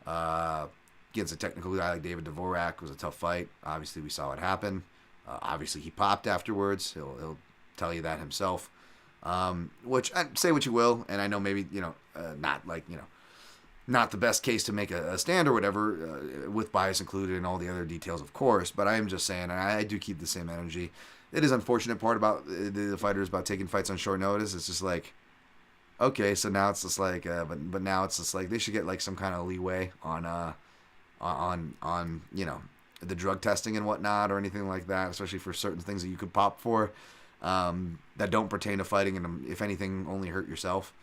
Against a technical guy like David Dvorak was a tough fight. Obviously, we saw what happened. Obviously, he popped afterwards. He'll tell you that himself. Which, say what you will, and I know maybe not the best case to make a stand or whatever, with bias included and all the other details, of course. But I am just saying, and I do keep the same energy. It is unfortunate part about the fighters about taking fights on short notice. It's just like, okay, so now it's just like, but now it's just like they should get like some kind of leeway on the drug testing and whatnot or anything like that, especially for certain things that you could pop for that don't pertain to fighting and, if anything, only hurt yourself.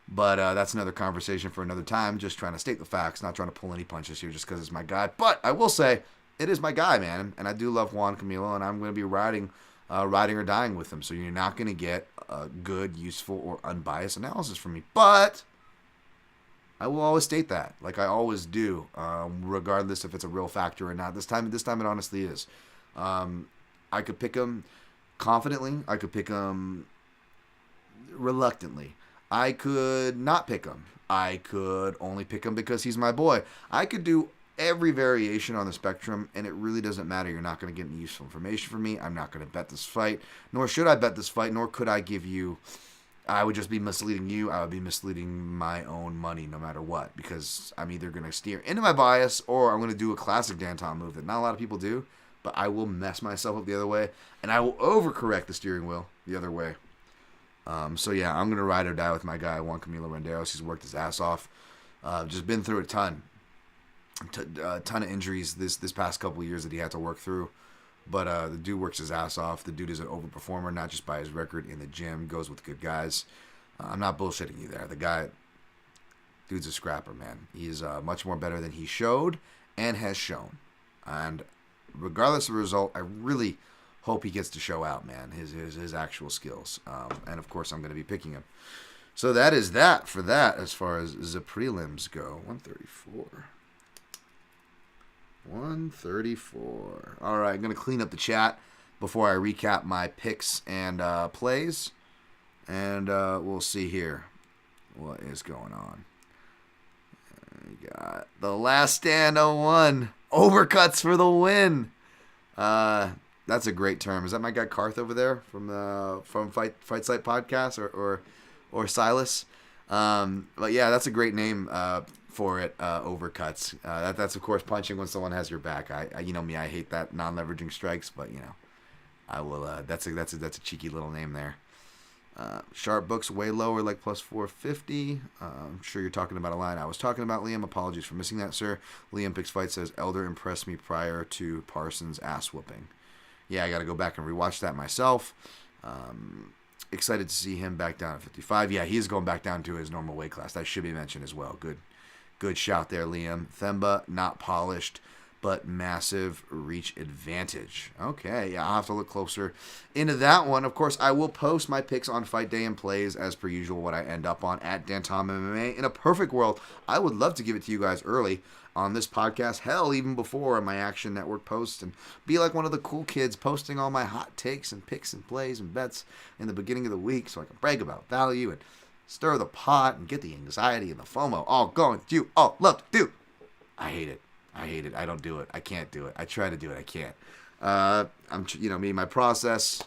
But that's another conversation for another time. Just trying to state the facts, not trying to pull any punches here just because it's my guy. But I will say, it is my guy, man, and I do love Juan Camilo, and I'm going to be riding or dying with him. So you're not going to get a good, useful, or unbiased analysis from me. But I will always state that, like I always do, regardless if it's a real factor or not. This time it honestly is. I could pick him confidently. I could pick him reluctantly. I could not pick him. I could only pick him because he's my boy. I could do every variation on the spectrum, and it really doesn't matter. You're not going to get any useful information from me. I'm not going to bet this fight, nor should I bet this fight, nor could I give you. I would just be misleading you. I would be misleading my own money no matter what, because I'm either going to steer into my bias or I'm going to do a classic Danton move that not a lot of people do, but I will mess myself up the other way, and I will overcorrect the steering wheel the other way. So yeah, I'm going to ride or die with my guy, Juan Camilo Ronderos. He's worked his ass off. Just been through a ton of injuries this past couple of years that he had to work through. But the dude works his ass off. The dude is an overperformer, not just by his record in the gym. Goes with good guys. I'm not bullshitting you there. Dude's a scrapper, man. He's much more better than he showed and has shown. And regardless of the result, I really hope he gets to show out, man, his actual skills. And, of course, I'm going to be picking him. So that is that for that as far as the prelims go. 134. 134. All right, I'm going to clean up the chat before I recap my picks and plays. And we'll see here what is going on. We got the Last Stand 01. Overcuts for the win. That's a great term. Is that my guy Karth over there from Fight Site Podcast or Silas? But yeah, that's a great name for it. Overcuts. That's of course punching when someone has your back. You know me, I hate that non-leveraging strikes, but you know, I will. That's a cheeky little name there. Sharp books way lower, like plus 450. I'm sure you're talking about a line I was talking about, Liam. Apologies for missing that, sir. Liam Picks Fight says Elder impressed me prior to Parsons' ass whooping. Yeah, I got to go back and rewatch that myself. Excited to see him back down at 55. Yeah, he's going back down to his normal weight class. That should be mentioned as well. Good shout there, Liam. Themba, not polished, but massive reach advantage. Okay, yeah, I'll have to look closer into that one. Of course, I will post my picks on Fight Day and plays as per usual, what I end up on at Dantom MMA. In a perfect world, I would love to give it to you guys early on this podcast, hell, even before my Action Network posts, and be like one of the cool kids posting all my hot takes and picks and plays and bets in the beginning of the week so I can brag about value and stir the pot and get the anxiety and the FOMO all going that you all love to do. I hate it. I don't do it. I can't do it. I try to do it. I can't. My process,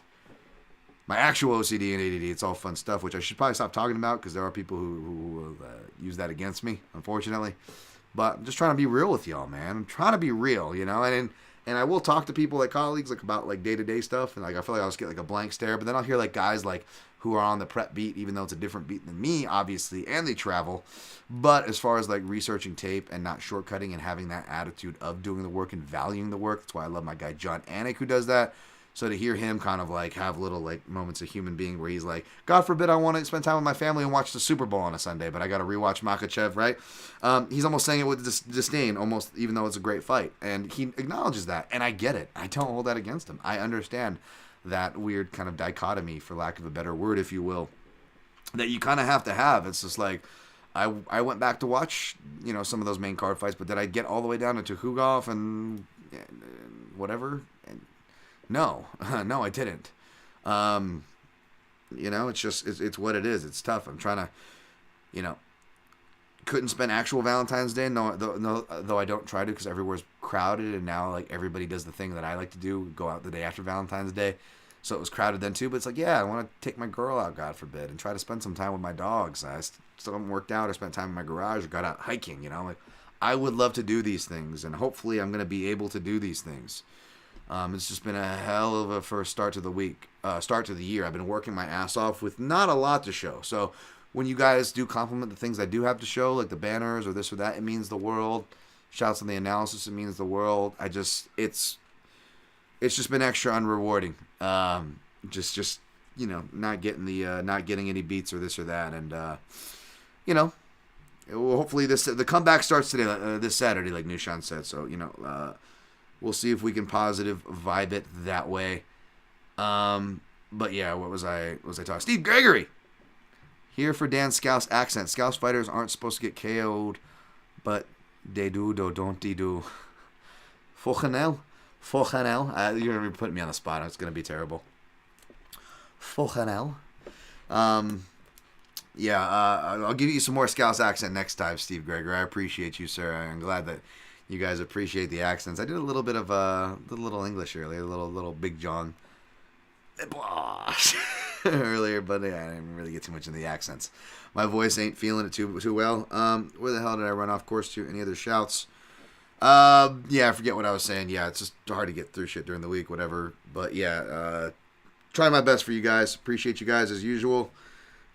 my actual OCD and ADD, it's all fun stuff, which I should probably stop talking about because there are people who use that against me, unfortunately. But I'm just trying to be real with y'all, man. I'm trying to be real, you know, and I will talk to people, like colleagues, like about like day-to-day stuff, and like I feel like I'll just get like a blank stare, but then I'll hear like guys like who are on the prep beat, even though it's a different beat than me, obviously, and they travel. But as far as like researching tape and not shortcutting and having that attitude of doing the work and valuing the work, that's why I love my guy John Anik who does that. So to hear him kind of like have little like moments of human being where he's like, God forbid I want to spend time with my family and watch the Super Bowl on a Sunday, but I got to rewatch Makhachev, right? He's almost saying it with disdain, almost, even though it's a great fight. And he acknowledges that, and I get it. I don't hold that against him. I understand that weird kind of dichotomy, for lack of a better word, if you will, that you kind of have to have. It's just like, I went back to watch, you know, some of those main card fights, but did I get all the way down to Tukhugov and whatever? And no, I didn't. You know, it's just, it's what it is. It's tough. I'm trying to, you know, couldn't spend actual Valentine's Day. No, though I don't try to, because everywhere's crowded, and now like everybody does the thing that I like to do, go out the day after Valentine's Day. So it was crowded then too, but it's like, yeah, I want to take my girl out, God forbid, and try to spend some time with my dogs. I still haven't worked out or spent time in my garage or got out hiking, you know. Like, I would love to do these things, and hopefully I'm going to be able to do these things. It's just been a hell of a first start to the year. I've been working my ass off with not a lot to show. So when you guys do compliment the things I do have to show, like the banners or this or that, it means the world. Shouts on the analysis, it means the world. It's just been extra unrewarding. Just you know, not getting any beats or this or that, and you know, hopefully the comeback starts today, this Saturday, like Nushan said. So you know, we'll see if we can positive vibe it that way. But yeah, what was I talking? Steve Gregory here for Dan Scouse accent. Scouse fighters aren't supposed to get KO'd, but they do, don't they do? Fochanel. You're going to be putting me on the spot. It's going to be terrible. Fochanel. Yeah, I'll give you some more Scouse accent next time, Steve Gregory. I appreciate you, sir. I'm glad that you guys appreciate the accents. I did a little bit of little English earlier, a little Big John earlier, but yeah, I didn't really get too much into the accents. My voice ain't feeling it too well. Where the hell did I run off course to? Any other shouts? Yeah, I forget what I was saying. Yeah, it's just hard to get through shit during the week, whatever. But yeah, try my best for you guys. Appreciate you guys as usual.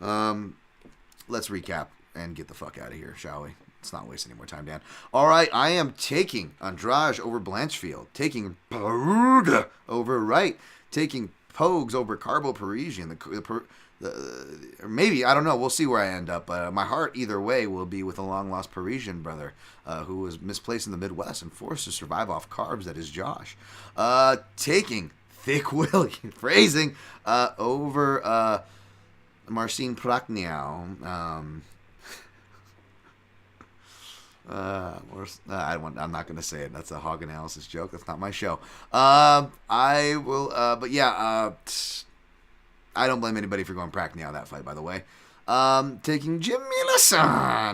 Let's recap and get the fuck out of here, shall we? let's not waste any more time, Dan. All right, I am taking Andrade over Blanchfield, taking Pauga-Wright, taking Pogues over Parisian. Or maybe, I don't know. We'll see where I end up. My heart, either way, will be with a long-lost Parisian brother who was misplaced in the Midwest and forced to survive off carbs. That is Josh. Taking THICC Willie, phrasing, over Marcin-Prelims. I'm not going to say it. That's a hog analysis joke. That's not my show. I will, but yeah, I don't blame anybody for going Prachnio that fight, by the way. Taking Jimmy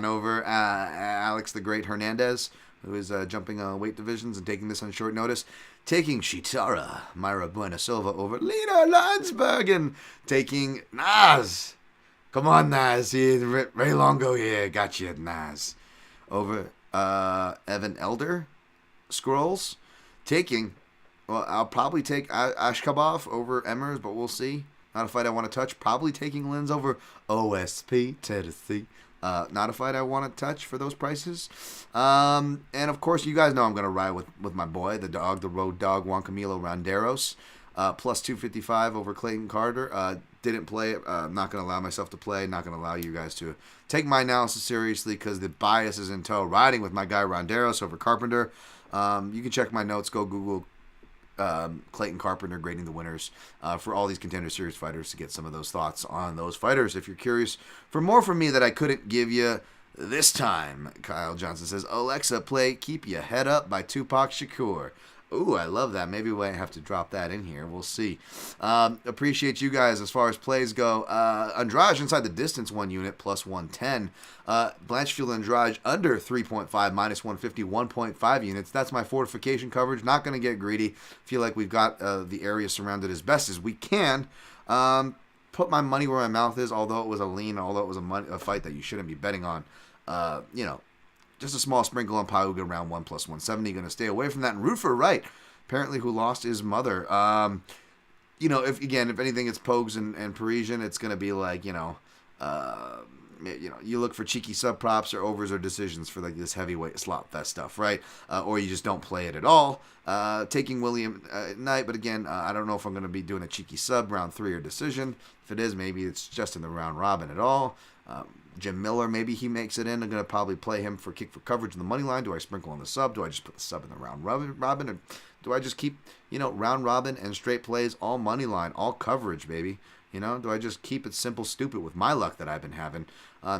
over Alex the Great Hernandez, who is jumping weight divisions and taking this on short notice. Taking Shitara, Myra Buena-Silva over Lena Landsbergen. Taking Naz. Come on, Naz. Ray Longo here. Got you, Naz. Over Evan Elder. Scrolls. Taking, well, I'll probably take Ashkabov over Emmers, but we'll see. Not a fight I want to touch. Probably taking Lins over OSP Tennessee. Not a fight I want to touch for those prices. And of course, you guys know I'm going to ride with my boy, the road dog, Juan Camilo Ronderos. Plus 255 over Clayton Carter. Didn't play it. I'm not going to allow myself to play. Not going to allow you guys to take my analysis seriously because the bias is in tow. Riding with my guy Ronderos over Carpenter. You can check my notes. Go Google Clayton Carpenter grading the winners for all these Contender Series fighters to get some of those thoughts on those fighters. If you're curious for more from me that I couldn't give you this time, Kyle Johnson says, Alexa, play Keep Your Head Up by Tupac Shakur. Ooh, I love that. Maybe we have to drop that in here. We'll see. Appreciate you guys as far as plays go. Andrade inside the distance 1 unit, plus 110. Blanchfield Andrade under 3.5, minus 150, 1.5 units. That's my fortification coverage. Not going to get greedy. Feel like we've got the area surrounded as best as we can. Put my money where my mouth is, although it was a lean, although it was a fight that you shouldn't be betting on. Just a small sprinkle on Pauga round 1 plus 170. Going to stay away from that and root for Wright, apparently who lost his mother. If anything, it's Pogues and Parisian. It's going to be like, you look for cheeky sub props or overs or decisions for like this heavyweight slot fest stuff, right? Or you just don't play it at all. Taking William Knight, but again, I don't know if I'm going to be doing a cheeky sub round 3 or decision. If it is, maybe it's just in the round robin at all. Jim Miller, maybe he makes it in. I'm going to probably play him for kick for coverage in the money line. Do I sprinkle on the sub? Do I just put the sub in the round robin? Or do I just keep, round robin and straight plays, all money line, all coverage, baby? Do I just keep it simple, stupid with my luck that I've been having?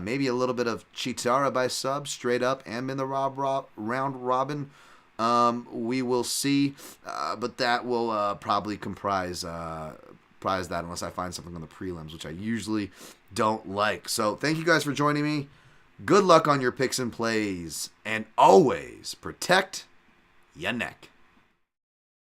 Maybe a little bit of Chitara by sub, straight up, and in the round robin. We will see, but that will probably comprise that unless I find something on the prelims, which I usually don't like. So thank you guys for joining me. Good luck on your picks and plays, and always protect your neck.